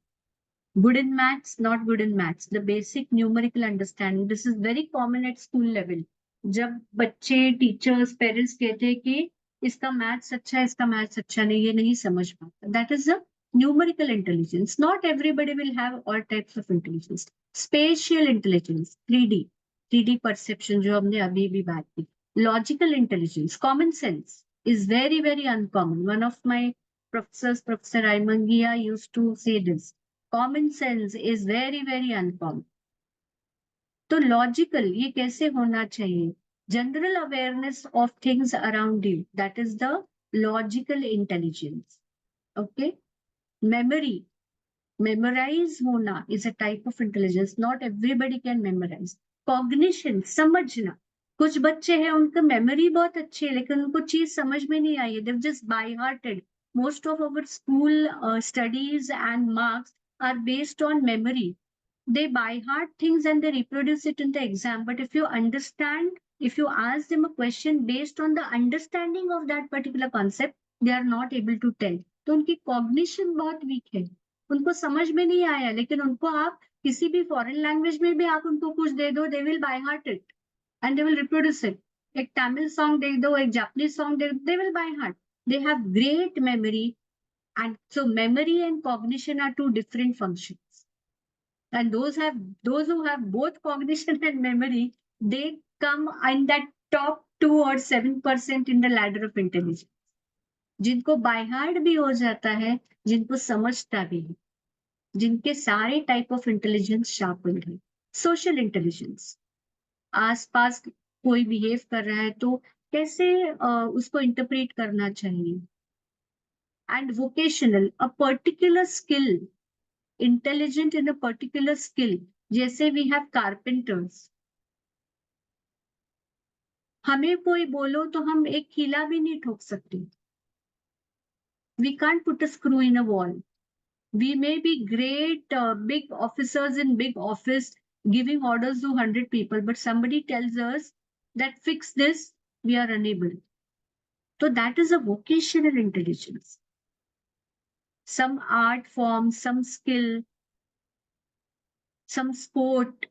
good in maths, not good in maths. The basic numerical understanding. This is very common at school level. जब बच्चे, टीचर्स, पेरेंट्स कहते हैं कि इसका मैथ्स अच्छा है, इसका मैथ्स अच्छा नहीं, ये नहीं समझ पाता. That is a numerical intelligence. Not everybody will have all types of intelligence. Spatial intelligence, 3D perception जो हमने अभी भी बात की. Logical intelligence, common sense is very uncommon. One of my professors, Professor Aimangia, used to say this. Common sense is very uncommon. तो logical ये कैसे होना चाहिए? General awareness of things around you, that is the logical intelligence. Okay. Memory, memorize होना is a type of intelligence. Not everybody can memorize. Cognition, समझना. कुछ बच्चे हैं उनका मेमोरी बहुत अच्छी है लेकिन उनको चीज समझ में नहीं आई है. They've just by hearted. Most of our school studies and marks are based on memory. They by heart things and they reproduce it in the exam. But if you understand, if you ask them a question based on the understanding of that particular concept, they are not able to tell. तो उनकी cognition बहुत weak है. उनको समझ में नहीं आया लेकिन उनको आप किसी भी foreign language में भी आप उनको कुछ दे दो, they will by heart it and they will reproduce it. एक Tamil song दे दो, एक Japanese song दे दो, they will by heart. They have great memory. And so memory and cognition are two different functions. And those who have both cognition and memory, they come in that top 2 or 7% in the ladder of intelligence. जिनको by heart भी हो जाता है, जिनको समझता भी है, जिनके सारे टाइप ऑफ इंटेलिजेंस शार्पन है। सोशल इंटेलिजेंस, आसपास कोई बिहेव कर रहा है तो कैसे उसको इंटरप्रेट करना चाहिए। And vocational, a particular skill, intelligent in a particular skill, जैसे वी हैव कारपेंटर्स। हमें कोई बोलो तो हम एक कीला भी नहीं ठोक सकते। We can't put a screw in a wall. We may be great big officers in big office giving orders to 100 people, but somebody tells us that fix this, we are unable. So that is a vocational intelligence. Some art form, some skill, some sport.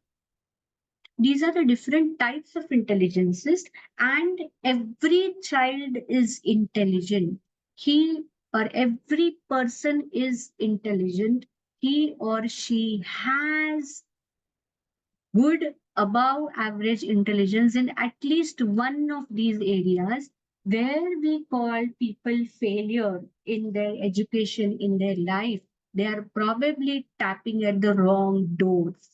These are the different types of intelligences, and every child is intelligent. He or every person is intelligent. He or she has good above average intelligence in at least one of these areas, where we call people failure in their education, in their life. They are probably tapping at the wrong doors.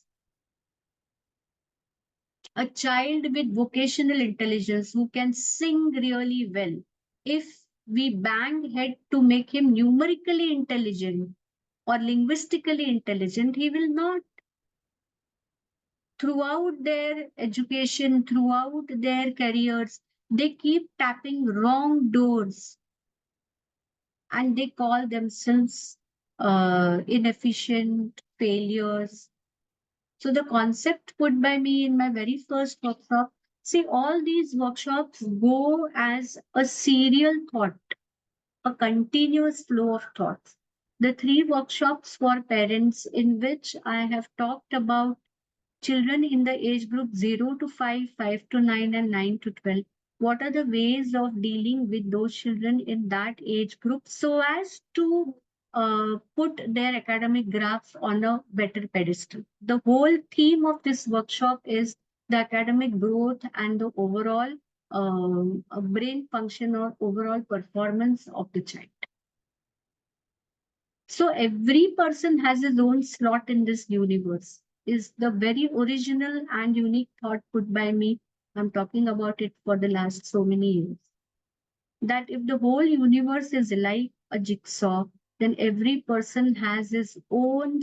A child with vocational intelligence who can sing really well, if we bang head to make him numerically intelligent or linguistically intelligent, he will not. Throughout their education, throughout their careers, they keep tapping wrong doors and they call themselves inefficient failures. So the concept put by me in my very first workshop, see, all these workshops go as a serial thought, a continuous flow of thoughts. The 3 workshops for parents, in which I have talked about children in the age group 0 to 5, 5 to 9, and 9 to 12. What are the ways of dealing with those children in that age group so as to put their academic graphs on a better pedestal? The whole theme of this workshop is the academic growth and the overall brain function or overall performance of the child. So every person has his own slot in this universe, is the very original and unique thought put by me. I'm talking about it for the last so many years. That if the whole universe is like a jigsaw, then every person has his own,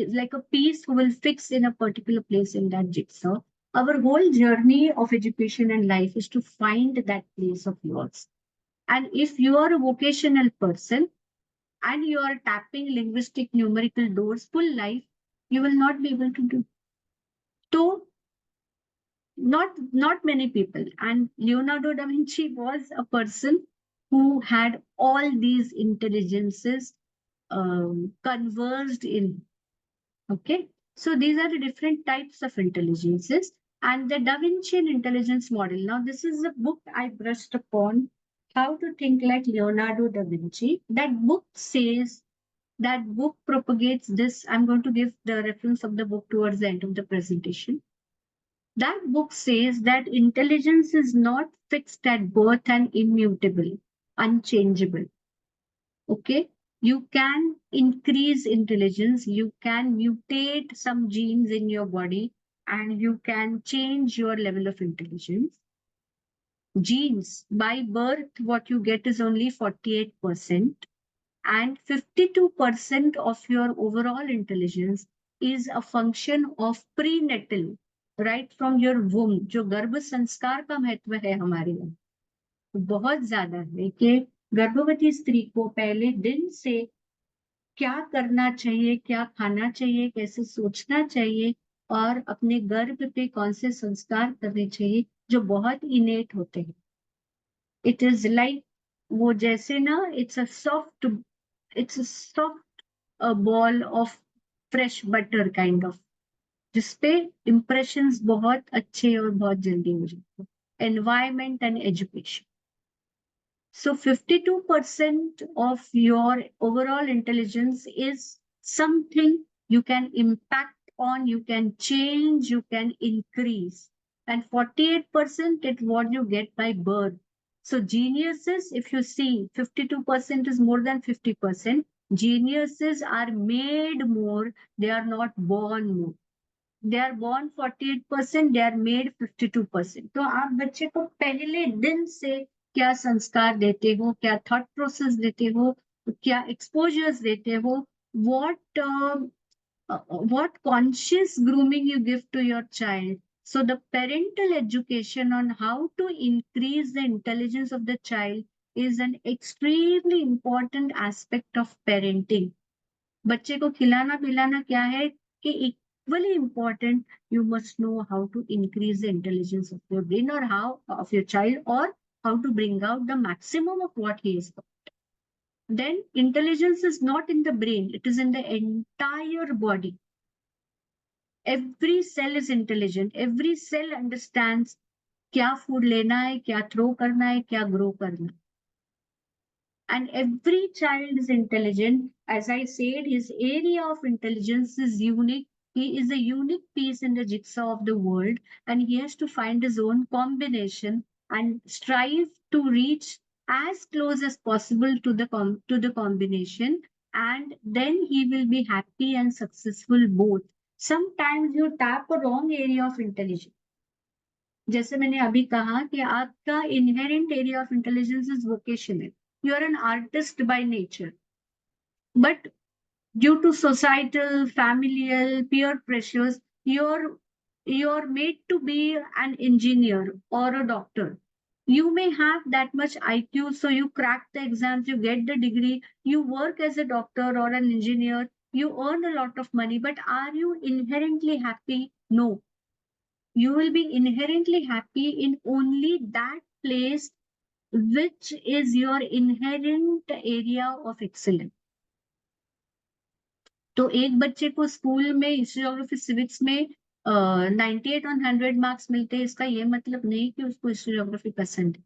like a piece who will fix in a particular place in that jigsaw. Our whole journey of education and life is to find that place of yours. And if you are a vocational person, and you are tapping linguistic numerical doors full life, you will not be able to do. So not many people. And Leonardo da Vinci was a person who had all these intelligences converged in. Okay. So these are the different types of intelligences and the Da Vincian intelligence model. Now, this is a book I brushed upon, How to Think Like Leonardo da Vinci. That book says, that book propagates this. I'm going to give the reference of the book towards the end of the presentation. That book says that intelligence is not fixed at birth and immutable, unchangeable. Okay? You can increase intelligence, you can mutate some genes in your body, and you can change your level of intelligence. Genes, by birth, what you get is only 48%. And 52% of your overall intelligence is a function of prenatal, right from your womb. जो गर्भ संस्कार का महत्व है हमारे यहाँ, बहुत ज्यादा है कि गर्भवती स्त्री को पहले दिन से क्या करना चाहिए, क्या खाना चाहिए, कैसे सोचना चाहिए और अपने गर्भ पे कौन से संस्कार करने चाहिए, जो बहुत इनेट होते हैं. इट इज लाइक, वो जैसे ना, it's a soft ball of fresh butter kind of, जिसपे impressions बहुत अच्छे और बहुत जल्दी हो जाते हैं. Environment and education. So 52% of your overall intelligence is something you can impact on, you can change, you can increase. And 48% is what you get by birth. So geniuses, if you see, 52% is more than 50%. Geniuses are made more, they are not born more. They are born 48%, they are made 52%. तो आप बच्चे को पहले दिन से क्या संस्कार देते हो, क्या थॉट प्रोसेस देते हो, क्या एक्सपोजर्स देते हो, what conscious grooming you give to your child. So the parental education on how to increase the intelligence of the child is an extremely important aspect of parenting. बच्चे को खिलाना पिलाना क्या है कि equally important, you must know how to increase the intelligence of your brain or how of your child, or how to bring out the maximum of what he is. Then intelligence is not in the brain, it is in the entire body. Every cell is intelligent. Every cell understands क्या food लेना है, क्या throw करना है, क्या grow करना है. And every child is intelligent. As I said, his area of intelligence is unique. He is a unique piece in the jigsaw of the world, and he has to find his own combination and strive to reach as close as possible to the combination, and then he will be happy and successful both. Sometimes you tap a wrong area of intelligence. जैसे मैंने अभी कहा कि आपका inherent area of intelligence is vocational. You are an artist by nature. But due to societal, familial, peer pressures, you're made to be an engineer or a doctor. You may have that much IQ, so you crack the exams, you get the degree, you work as a doctor or an engineer, you earn a lot of money, but are you inherently happy? No. You will be inherently happy in only that place which is your inherent area of excellence. तो एक बच्चे को school में history geography civics में 98 on 100 marks मिलते हैं, इसका ये मतलब नहीं कि उसको हिस्ट्री ज्योग्राफी पसंद है.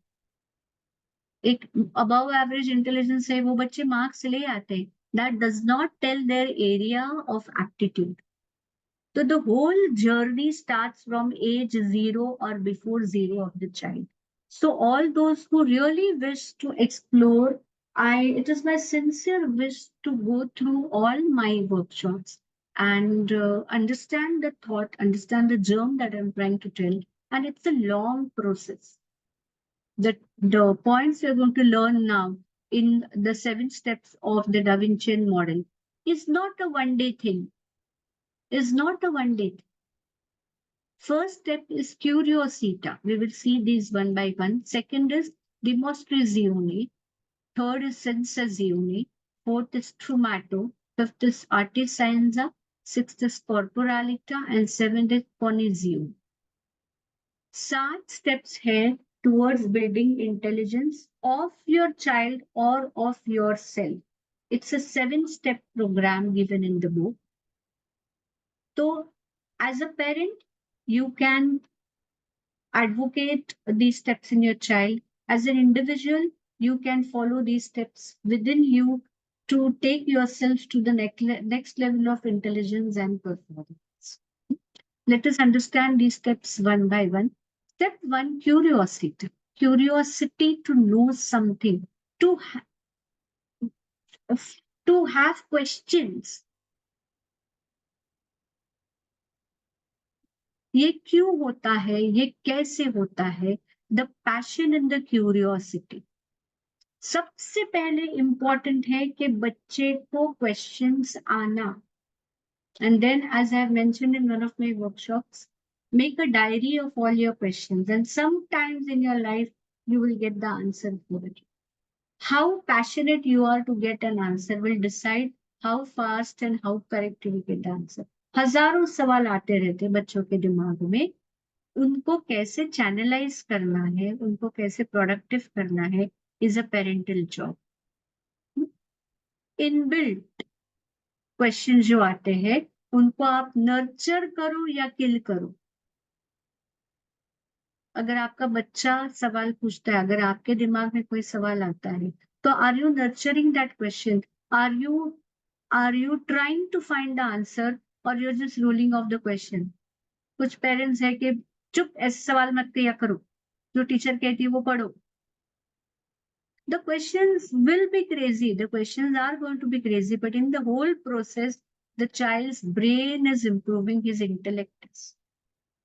एक अबव एवरेज इंटेलिजेंस है, वो बच्चे मार्क्स ले आते हैं. That does not tell their area of aptitude. So the whole journey starts from age 0 or before 0 of the child. So all those who really wish to explore, it is my sincere wish to go through all my workshops and understand the thought, understand the germ that I'm trying to tell. And it's a long process. The points we're going to learn now in the 7 steps of the Da Vinci model is not a one-day thing. Is not a one-day thing. First step is curiosity. We will see these one by one. Second is demonstrazione. Third is sensazione. Fourth is trumato. Fifth is artisanza. Sixth is corporalita. And seventh is cognizione. 7 steps here towards building intelligence of your child or of yourself. It's a 7-step program given in the book. So, as a parent, you can advocate these steps in your child. As an individual, you can follow these steps within you to take yourself to the next level of intelligence and performance. Let us understand these steps one by one. Step 1, curiosity. Curiosity to know something, to have questions. ये क्यों होता है, ये कैसे होता है, the passion and the curiosity. सबसे पहले इंपॉर्टेंट है कि बच्चे को क्वेश्चंस आना. And then, as I have mentioned in one of my workshops, make a diary of all your questions, and sometimes in your life you will get the answer for it. How passionate you are to get an answer will decide how fast and how correct you will get the answer. हजारों सवाल आते रहते बच्चों के दिमाग में. उनको कैसे चैनलाइज करना है, उनको कैसे प्रोडक्टिव करना है, is a parental job. Inbuilt question जो आते हैं, उनको आप नर्चर करो या किल करो. अगर आपका बच्चा सवाल पूछता है, अगर आपके दिमाग में कोई सवाल आता है, तो are you nurturing that question? Are you trying to find the answer, or you are just ruling of the question? कुछ पेरेंट्स है कि चुप, ऐसे सवाल मत किया करो, जो टीचर कहती है वो पढ़ो. The questions will be crazy. The questions are going to be crazy, but in the whole process, the child's brain is improving, his intellect is.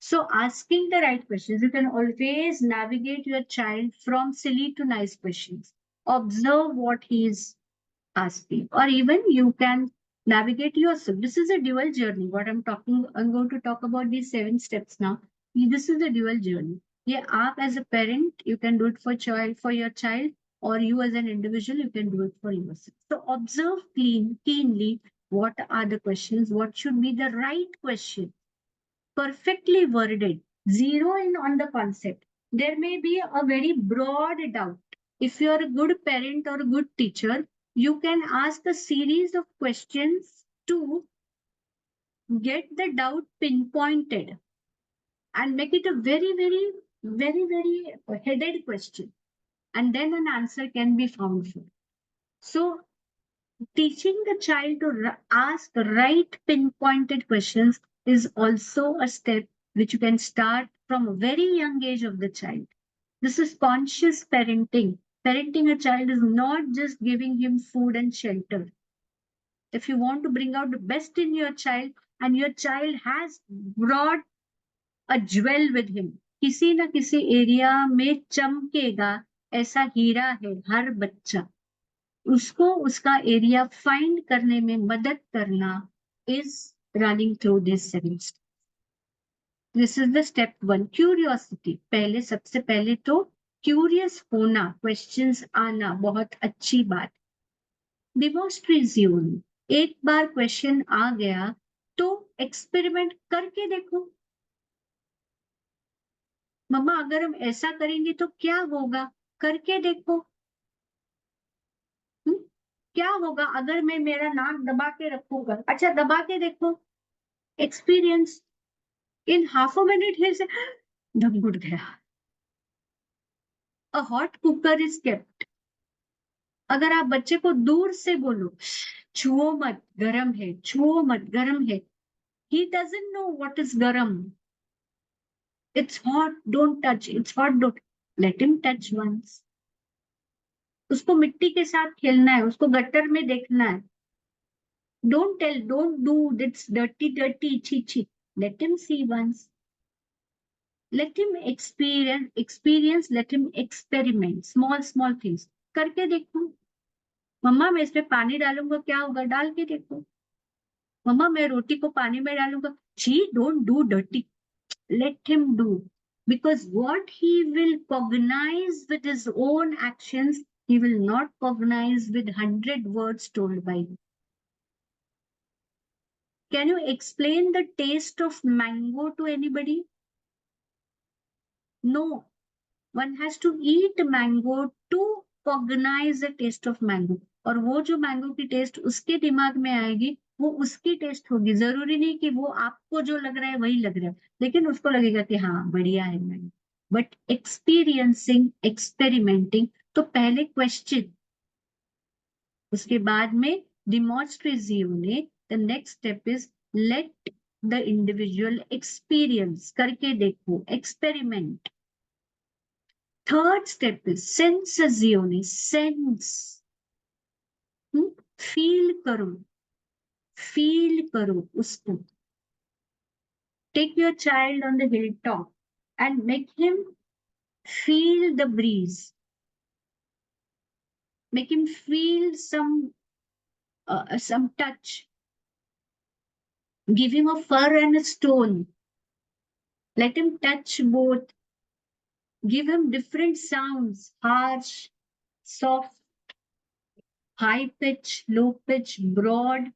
So asking the right questions, you can always navigate your child from silly to nice questions. Observe what he is asking, or even you can navigate yourself. This is a dual journey. What I'm going to talk about these 7 steps now. This is a dual journey. Yeah, aap as a parent, you can do it for your child, or you as an individual, you can do it for yourself. So observe keenly what are the questions, what should be the right question, perfectly worded, zero in on the concept. There may be a very broad doubt. If you are a good parent or a good teacher, you can ask a series of questions to get the doubt pinpointed and make it a very headed question. And then an answer can be found for it. So teaching the child to ask the right pinpointed questions is also a step which you can start from a very young age of the child. This is conscious parenting. Parenting a child is not just giving him food and shelter. If you want to bring out the best in your child and your child has brought a jewel with him, किसी ना किसी area में चमकेगा ऐसा हीरा है हर बच्चा, उसको उसका area find करने में मदद करना is running through this 7 steps. This is the step 1, curiosity. पहले सबसे पहले तो क्यूरियस होना, क्वेश्चंस आना बहुत अच्छी बात. डिमोस्ट्रेशन, एक बार क्वेश्चन आ गया तो एक्सपेरिमेंट करके देखो. मम्मा अगर हम ऐसा करेंगे तो क्या होगा, करके देखो. क्या होगा अगर मैं मेरा नाक दबा के रखूंगा, अच्छा दबा के देखो. Experience. In half a minute here से दम घुट गया. A hot cooker is kept. अगर आप बच्चे को दूर से बोलो छुओ मत गरम है, छुओ मत गरम है, he doesn't know what is garam. It's hot, don't touch. It's hot, don't. Let him touch once. उसको मिट्टी के साथ खेलना है, उसको गटर में देखना है. Don't tell, don't do, it's dirty, छी छी. Let him see once. Let him experience, let him experiment. Small things. करके देखो. मम्मा मैं इसमें पानी डालूंगा क्या होगा, डाल के देखो. मम्मा मैं रोटी को पानी में डालूंगा, छी don't do dirty. Let him do. Because what he will cognize with his own actions, he will not cognize with 100 words told by you. Can you explain the taste of mango to anybody? No. One has to eat mango to cognize the taste of mango. और वो जो mango की test उसके दिमाग में आएगी, वो उसकी टेस्ट होगी. जरूरी नहीं कि वो आपको जो लग रहा है वही लग रहा है, लेकिन उसको लगेगा कि हाँ बढ़िया है मैंगो. बट एक्सपीरियंसिंग, एक्सपेरिमेंटिंग, तो पहले क्वेश्चन, उसके बाद में डिमॉन्स्ट्रेजिवने. The next step is let the individual experience, करके देखो, एक्सपेरिमेंट. थर्ड स्टेप इज सेंसेजिवने, सेंस. फील करो उसको. Take your child on the hilltop and make him feel the breeze. Make him feel some touch. Give him a fur and a stone. Let him touch both. Give him different sounds, harsh, soft, high pitch, low pitch, broad,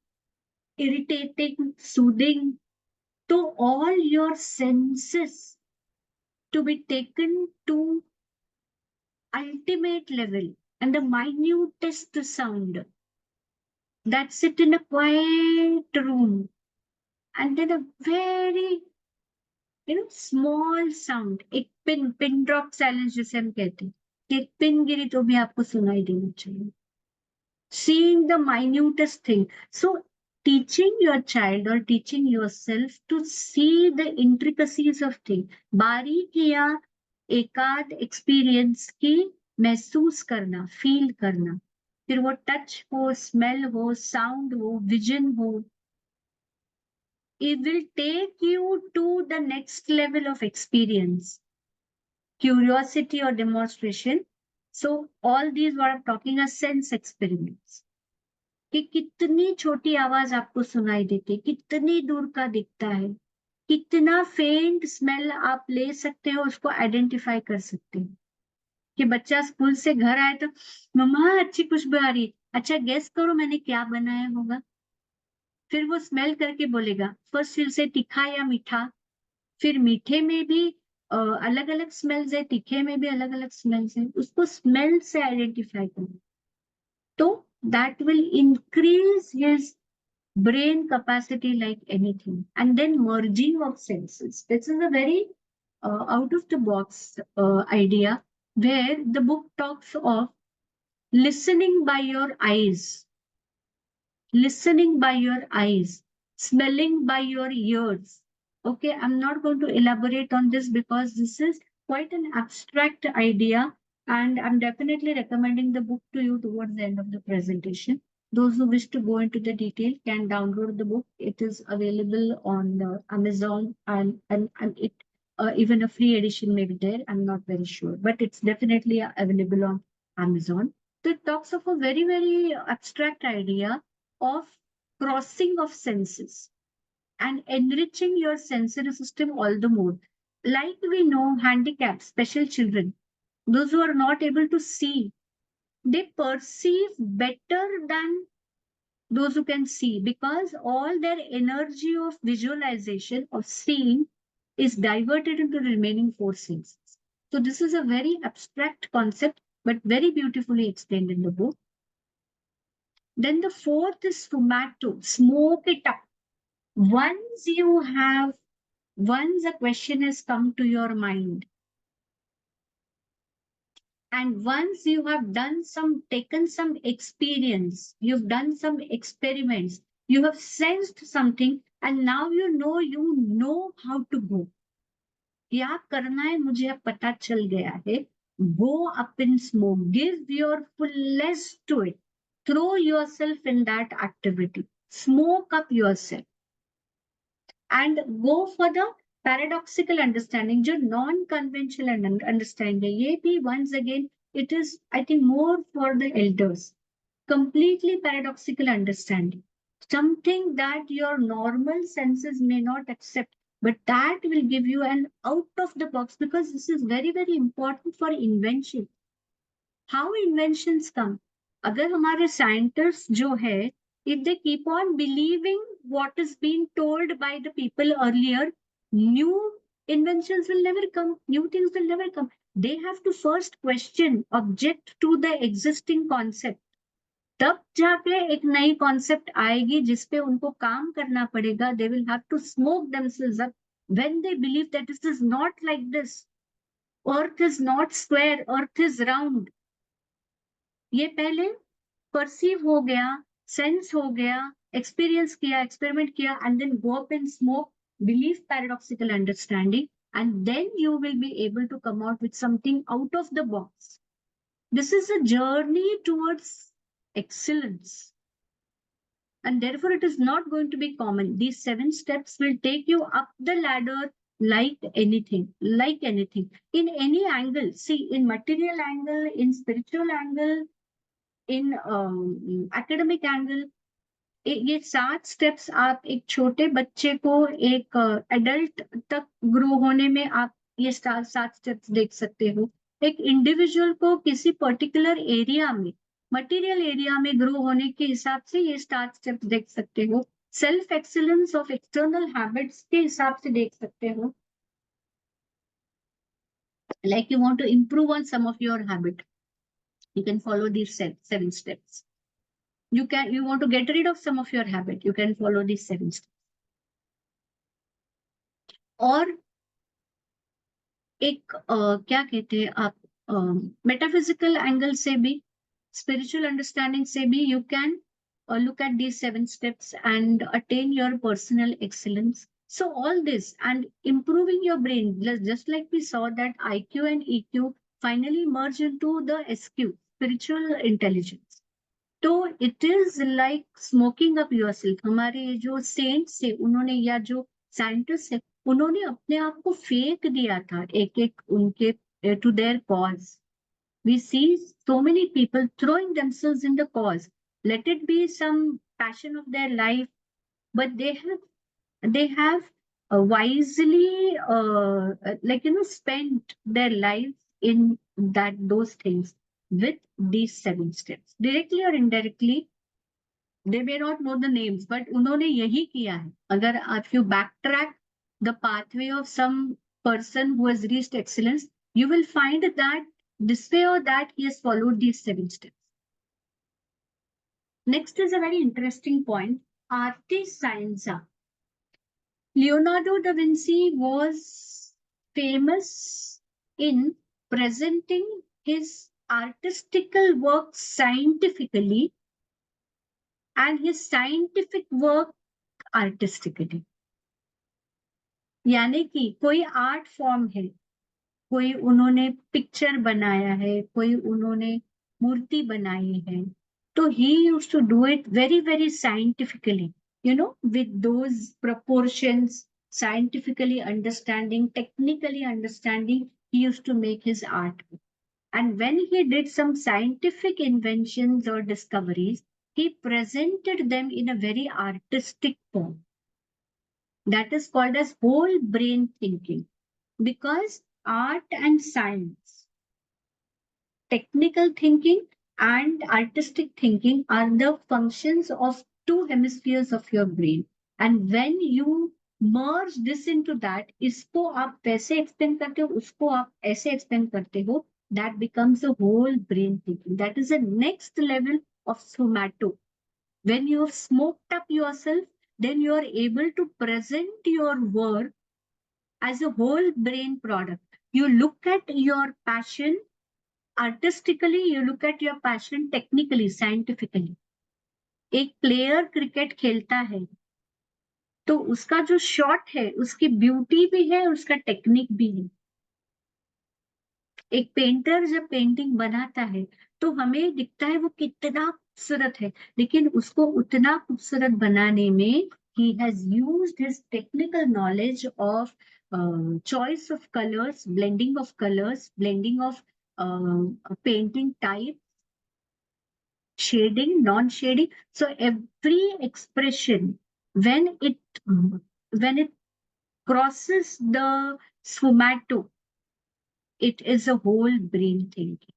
irritating, soothing. To all your senses to be taken to ultimate level and the minutest sound. That's it in a quiet room. And then a very, small sound. एक pin drop silence जिसे हम कहते हैं. एक pin गिरी तो भी आपको सुनाई देना चाहिए. Seeing the minutest thing. So teaching your child or teaching yourself to see the intricacies of things. बारीकियां एकाध experience की महसूस करना, फील करना, फिर वो टच हो, स्मेल हो, साउंड हो, विजन हो. It will take you to the next level of experience, curiosity or demonstration. So all these what I'm talking are sense experiments. कि कितनी छोटी आवाज आपको सुनाई देती है, कितनी दूर का दिखता है, कितना फेंट स्मेल आप ले सकते हो, उसको आइडेंटिफाई कर सकते हो. कि बच्चा स्कूल से घर आए तो मम्मा अच्छी खुशबू आ रही है, अच्छा गेस करो मैंने क्या बनाया होगा. फिर वो स्मेल करके बोलेगा फर्स्ट फिर से तीखा या मीठा. फिर मीठे में भी अलग अलग स्मेल्स है, तीखे में भी अलग अलग स्मेल्स है, उसको स्मेल से आइडेंटिफाई करो. तो that will increase his brain capacity like anything. And then merging of senses. This is a very out of the box idea where the book talks of listening by your eyes, listening by your eyes, smelling by your ears. Okay, I'm not going to elaborate on this because this is quite an abstract idea, and I'm definitely recommending the book to you towards the end of the presentation. Those who wish to go into the detail can download the book. It is available on Amazon, and it even a free edition may be there. I'm not very sure, but it's definitely available on Amazon. So it talks of a very, very abstract idea of crossing of senses and enriching your sensory system all the more. Like we know, handicapped, special children, those who are not able to see, they perceive better than those who can see because all their energy of visualization, of seeing, is diverted into the remaining four senses. So, this is a very abstract concept, but very beautifully explained in the book. Then the fourth is fumato, smoke it up. Once a question has come to your mind, and once you have taken some experience, you've done some experiments, you have sensed something, and now you know how to go. क्या करना है मुझे अब पता चल गया है. Go up in smoke, give your fullest to it, throw yourself in that activity, smoke up yourself. And go for the paradoxical understanding, जो non-conventional understanding. ये भी once again, it is, I think, more for the elders. Completely paradoxical understanding. Something that your normal senses may not accept, but that will give you an out of the box, because this is very, very important for invention. How inventions come? अगर हमारे scientists जो है, if they keep on believing what is being told by the people earlier, new inventions will never come, new things will never come. They have to first question, object to the existing concept. तब जाके एक नई concept आएगी जिसपे उनको काम करना पड़ेगा. They will have to smoke themselves up when they believe that this is not like this. Earth is not square, Earth is round. ये पहले परसीव हो गया, सेंस हो गया, एक्सपीरियंस किया, एक्सपेरिमेंट किया, and then go up in smoke, believe paradoxical understanding, and then you will be able to come out with something out of the box. This is a journey towards excellence, and therefore it is not going to be common. These 7 steps will take you up the ladder like anything, in any angle. See, in material angle, in spiritual angle, in academic angle, ये 7 steps आप एक छोटे बच्चे को एक adult तक grow होने में आप ये 7 स्टेप्स देख सकते हो. एक इंडिविजुअल को किसी पर्टिकुलर एरिया में, मटेरियल एरिया में ग्रो होने के हिसाब से ये 7 स्टेप्स देख सकते हो. Self excellence of external habits के हिसाब से देख सकते हो. Like you want to improve on some of your habit, you can follow these 7 steps. You want to get rid of some of your habit, you can follow these 7 steps. और एक क्या कहते हैं आप, मेटाफिजिकल एंगल से भी, spiritual understanding से भी, you can look at these 7 steps and attain your personal excellence. So all this and improving your brain, just like we saw that IQ and EQ finally merge into the SQ, spiritual intelligence. तो it is like smoking up yourself. हमारे जो cents थे उन्होंने, या जो scientist है, उन्होंने अपने आप को फेंक दिया था एक एक उनके to their cause. We see so many people throwing themselves in the cause. Let it be some passion of their life, but they have wisely spent their lives in those things with these 7 steps, directly or indirectly. They may not know the names, but उन्होंने यही किया है. अगर if you backtrack the pathway of some person who has reached excellence, you will find that this way or that he has followed these 7 steps. Next is a very interesting point, Arte Scienza. Leonardo da Vinci was famous in presenting his artistical work scientifically and his scientific work artistically. यानी कि कोई art form है, कोई उन्होंने picture बनाया है, कोई उन्होंने मूर्ति बनाई है, तो he used to do it very very scientifically, with those proportions, scientifically understanding, technically understanding, he used to make his art. And when he did some scientific inventions or discoveries, he presented them in a very artistic form. That is called as whole brain thinking, because art and science, technical thinking and artistic thinking, are the functions of 2 hemispheres of your brain. And when you merge this into that, इसको आप वैसे expand करते हो, उसको आप ऐसे expand करते हो, that becomes a whole brain thinking. That is the next level of somato. When you have smoked up yourself, then you are able to present your work as a whole brain product. You look at your passion artistically, you look at your passion technically, scientifically. एक player cricket खेलता है तो उसका जो shot है उसकी beauty भी है, उसका टेक्निक भी है. एक पेंटर जब पेंटिंग बनाता है तो हमें दिखता है वो कितना खूबसूरत है, लेकिन उसको उतना खूबसूरत बनाने में he has used his technical knowledge of choice of colors, blending of painting type, shading, non-shading. So every expression, when it crosses the sfumato, it is a whole brain thinking.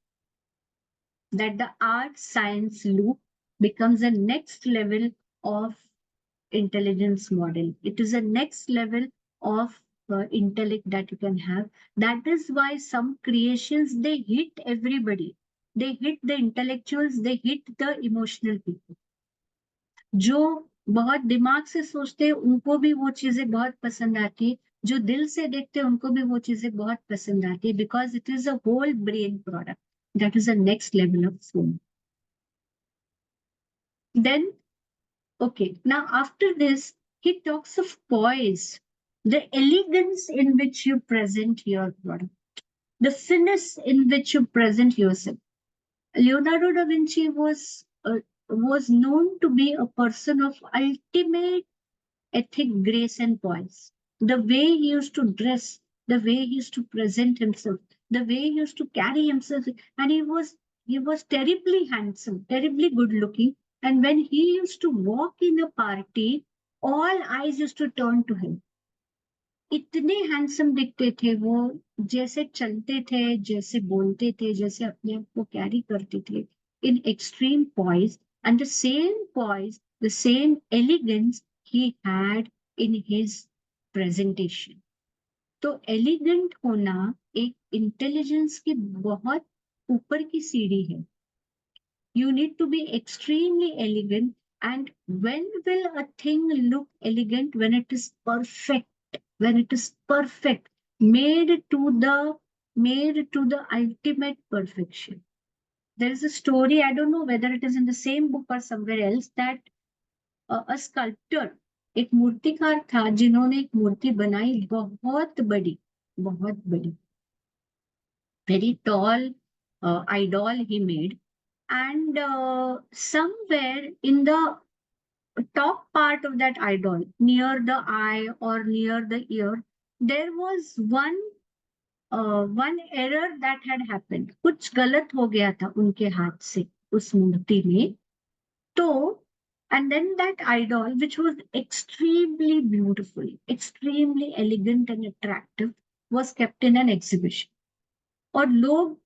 That the art science loop becomes a next level of intelligence model. It is a next level of intellect that you can have. That is why some creations, they hit everybody. They hit the intellectuals, they hit the emotional people. जो बहुत दिमाग से सोचते हैं उनको भी वो चीजें बहुत पसंद आती है, जो दिल से देखते हैं उनको भी वो चीजें बहुत पसंद आती है, because it is a whole brain product. That is the next level of soul. Then, okay, now after this, he talks of poise, the elegance in which you present your product, the finesse in which you present yourself. Leonardo da Vinci was known to be a person of ultimate ethic, grace, and poise. The way he used to dress, the way he used to present himself, the way he used to carry himself, and he was terribly handsome, terribly good looking. And when he used to walk in a party, all eyes used to turn to him. इतने handsome दिखते थे वो, जैसे चलते थे, जैसे बोलते थे, जैसे अपने आप को कैरी करते थे, in extreme poise, and the same poise, the same elegance he had in his presentation. तो एलिगेंट होना एक इंटेलिजेंस की बहुत ऊपर की सीढ़ी है. You need to be extremely elegant. And when will a thing look elegant? When it is perfect. When it is perfect, made to the ultimate perfection. There is a story, I don't know whether it is in the same book or somewhere else, that a sculptor, एक मूर्तिकार था जिन्होंने एक मूर्ति बनाई बहुत बड़ी, बहुत बड़ी. very tall idol he made. And somewhere in the top part of that idol, near the eye or near the ear, there was one error that had happened. कुछ गलत हो गया था उनके हाथ से उस मूर्ति में. तो, and then that idol, which was extremely beautiful, extremely elegant and attractive, was kept in an exhibition. और लोग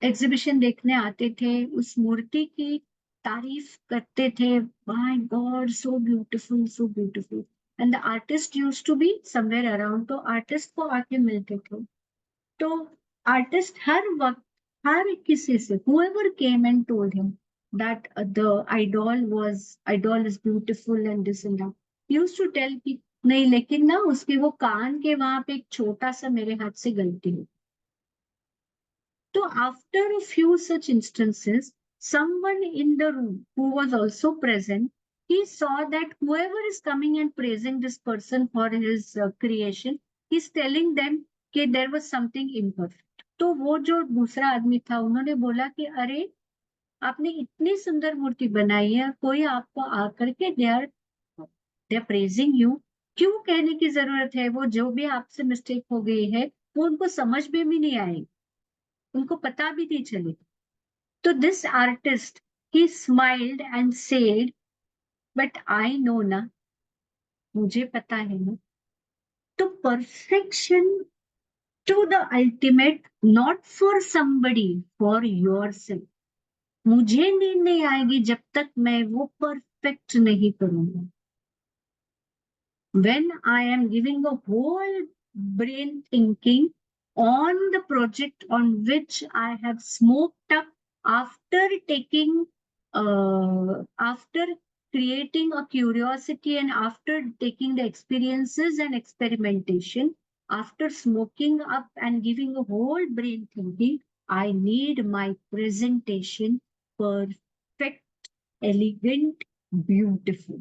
एग्जीबिशन देखने आते थे, उस मूर्ति की तारीफ करते थे. My God, so beautiful, so beautiful. And the artist used to be somewhere around. तो आर्टिस्ट को आके मिलते थे. तो आर्टिस्ट हर वक्त हर किसी से, whoever came and told him that the idol is beautiful and this and that, he used to tell कि नहीं, लेकिन ना उसके वो कान के वहां पे एक छोटा सा मेरे हाथ से गलती हुई. So after a few such instances, someone in the room who was also present, he saw that whoever is coming and praising this person for his creation, he's telling them कि there was something imperfect. तो वो जो दूसरा आदमी था, उन्होंने बोला कि अरे, आपने इतनी सुंदर मूर्ति बनाई है, कोई आपको आकर के दे आर प्रेजिंग यू, क्यों कहने की जरूरत है? वो जो भी आपसे मिस्टेक हो गई है, वो उनको समझ में भी नहीं आएगी, उनको पता भी नहीं चलेगा. तो this artist, he smiled and said, but I know ना, मुझे पता है ना. तो perfection to the ultimate, not for somebody, for yourself. मुझे नींद नहीं आएगी जब तक मैं वो परफेक्ट नहीं करूंगा. When I am giving a whole brain thinking on the project on which I have smoked up after after creating a curiosity and after taking the experiences and experimentation, after smoking up and giving a whole brain thinking, I need my presentation perfect, elegant, beautiful.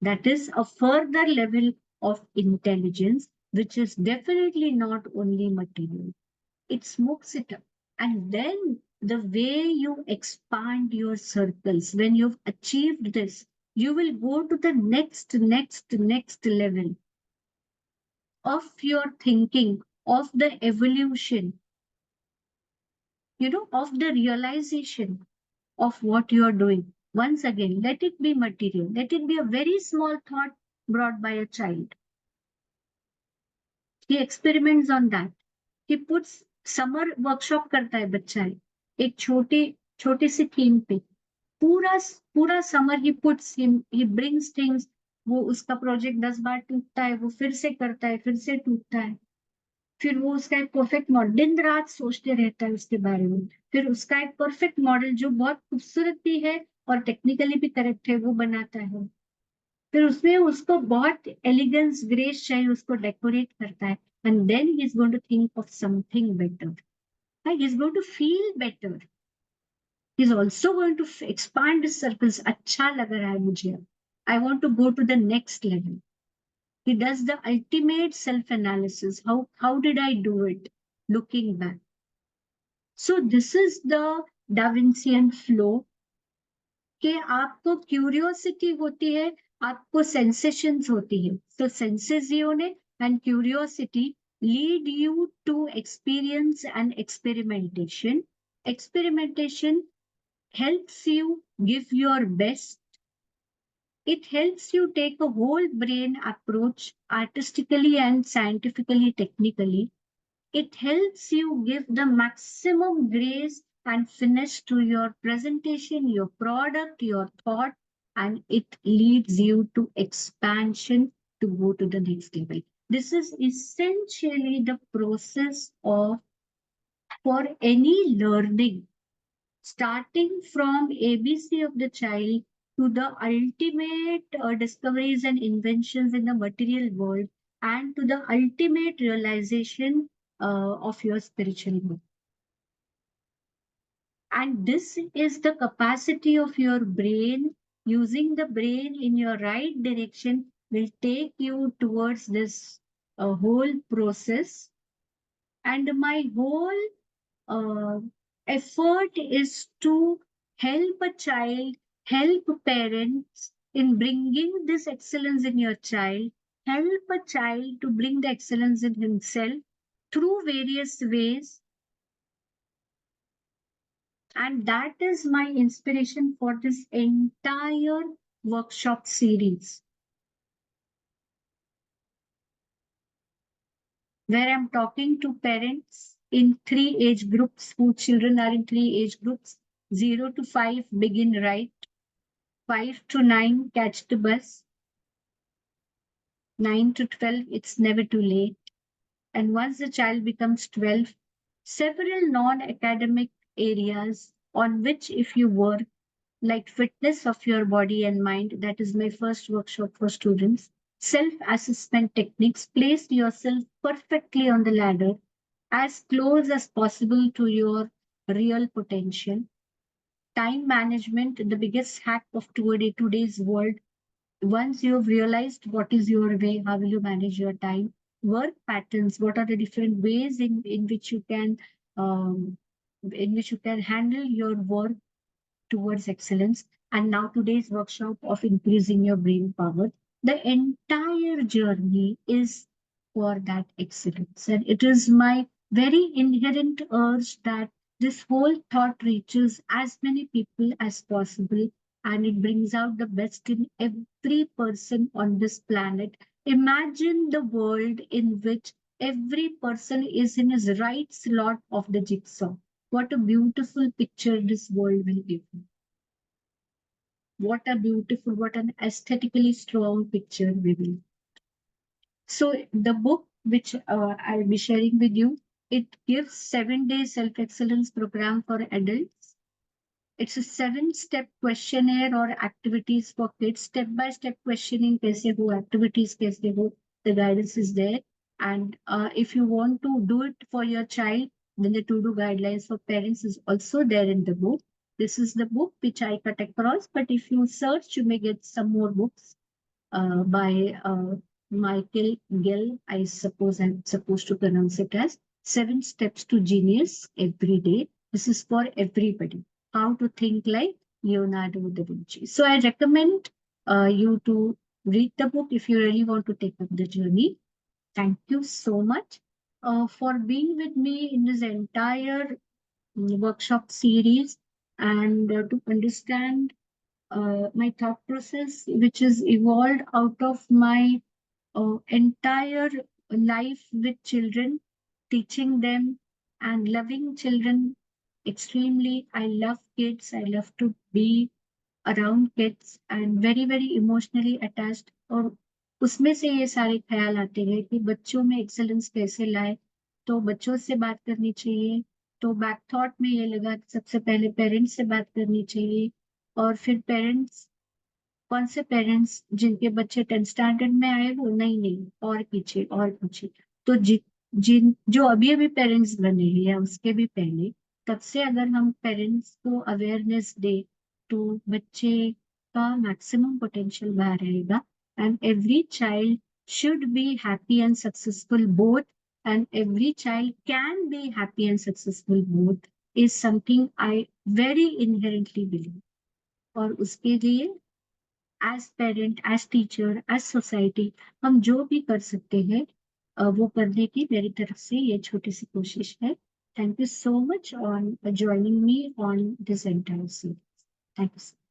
That is a further level of intelligence, which is definitely not only material. It smokes it up. And then the way you expand your circles, when you've achieved this, you will go to the next level of your thinking, of the evolution, of the realization of what you are doing. Once again, let it be material. Let it be a very small thought brought by a child. He experiments on that. He puts summer workshop करता है बच्चा है, एक छोटी सी theme पे. पूरा summer he brings things. वो उसका प्रोजेक्ट 10 बार टूटता है, वो फिर से करता है, फिर से टूटता है. फिर वो उसका एक परफेक्ट मॉडल, दिन रात सोचते रहता है उसके बारे में. फिर उसका एक परफेक्ट मॉडल जो बहुत खूबसूरत भी है और टेक्निकली भी करेक्ट है, वो बनाता है. फिर उसमें उसको बहुत एलिगेंस, ग्रेस चाहिए, उसको डेकोरेट करता है. And then he's going to think of something better. Right? He's going to feel better. He's also going to expand his circles. अच्छा लग रहा है मुझे. I want to go to the next level. He does the ultimate self-analysis. How did I do it? Looking back. So this is the Da Vincian flow. कि आपको curiosity होती है, आपको सेंसेशंस होती है. तो senses and curiosity lead you to experience and experimentation. Experimentation helps you give your best. It helps you take a whole brain approach artistically and scientifically, technically. It helps you give the maximum grace and finish to your presentation, your product, your thought, and it leads you to expansion to go to the next level. This is essentially the process of for any learning, starting from ABC of the child to the ultimate discoveries and inventions in the material world, and to the ultimate realization of your spiritual growth. And this is the capacity of your brain. Using the brain in your right direction will take you towards this whole process. and my whole effort is to help a child, help parents in bringing this excellence in your child, help a child to bring the excellence in himself through various ways. And that is my inspiration for this entire workshop series, where I'm talking to parents in 3 age groups, whose children are in 3 age groups. 0 to 5 begin right, 5 to 9 catch the bus, 9 to 12 it's never too late. And once the child becomes 12, several non-academic areas on which if you work, like fitness of your body and mind, that is my first workshop for students. Self-assessment techniques, place yourself perfectly on the ladder, as close as possible to your real potential. Time management, the biggest hack of today's world. Once you've realized what is your way, how will you manage your time? Work patterns, what are the different ways in which you can um, handle your work towards excellence. And now today's workshop of increasing your brain power. The entire journey is for that excellence. And it is my very inherent urge that this whole thought reaches as many people as possible, and it brings out the best in every person on this planet. Imagine the world in which every person is in his right slot of the jigsaw. What a beautiful picture this world will give you. What a beautiful, what an aesthetically strong picture we will. So the book which I'll be sharing with you, it gives 7 day self-excellence program for adults. It's a 7 step questionnaire or activities for kids. Step-by-step questioning, kaise ho, activities kaise ho, the guidance is there. And if you want to do it for your child, then the to-do guidelines for parents is also there in the book. This is the book which I cut across, but if you search, you may get some more books by Michael Gill. I suppose I'm supposed to pronounce it as 7 Steps to Genius Every Day. This is for everybody. How to think like Leonardo da Vinci. So I recommend you to read the book if you really want to take up the journey. Thank you so much for being with me in this entire workshop series, and to understand my thought process, which is evolved out of my entire life with children, teaching them and loving children extremely. I love kids. I love to be around kids and very very emotionally attached. और उसमें से ये सारे ख्याल आते हैं कि बच्चों में एक्सेलेंस कैसे लाए। तो बच्चों से बात करनी चाहिए, तो बैक थॉट में ये लगा कि सबसे पहले पेरेंट्स से बात करनी चाहिए, और फिर पेरेंट्स, कौन से पेरेंट्स जिनके बच्चे 10th स्टैंडर्ड में आए वो नहीं, और पीछे और पीछे। तो जिन जो अभी अभी पेरेंट्स बने हैं या उसके भी पहले, तब से अगर हम पेरेंट्स को अवेयरनेस दे, तो बच्चे का मैक्सिमम पोटेंशियल बाहर रहेगा। And every child should be happy and successful both, and every child can be happy and successful both, is something I very inherently believe। और उसके लिए as parent, as teacher, as society हम जो भी कर सकते हैं वो करने की मेरी तरफ से ये छोटी सी कोशिश है। Thank you so much on joining me on this entire series. Thank you.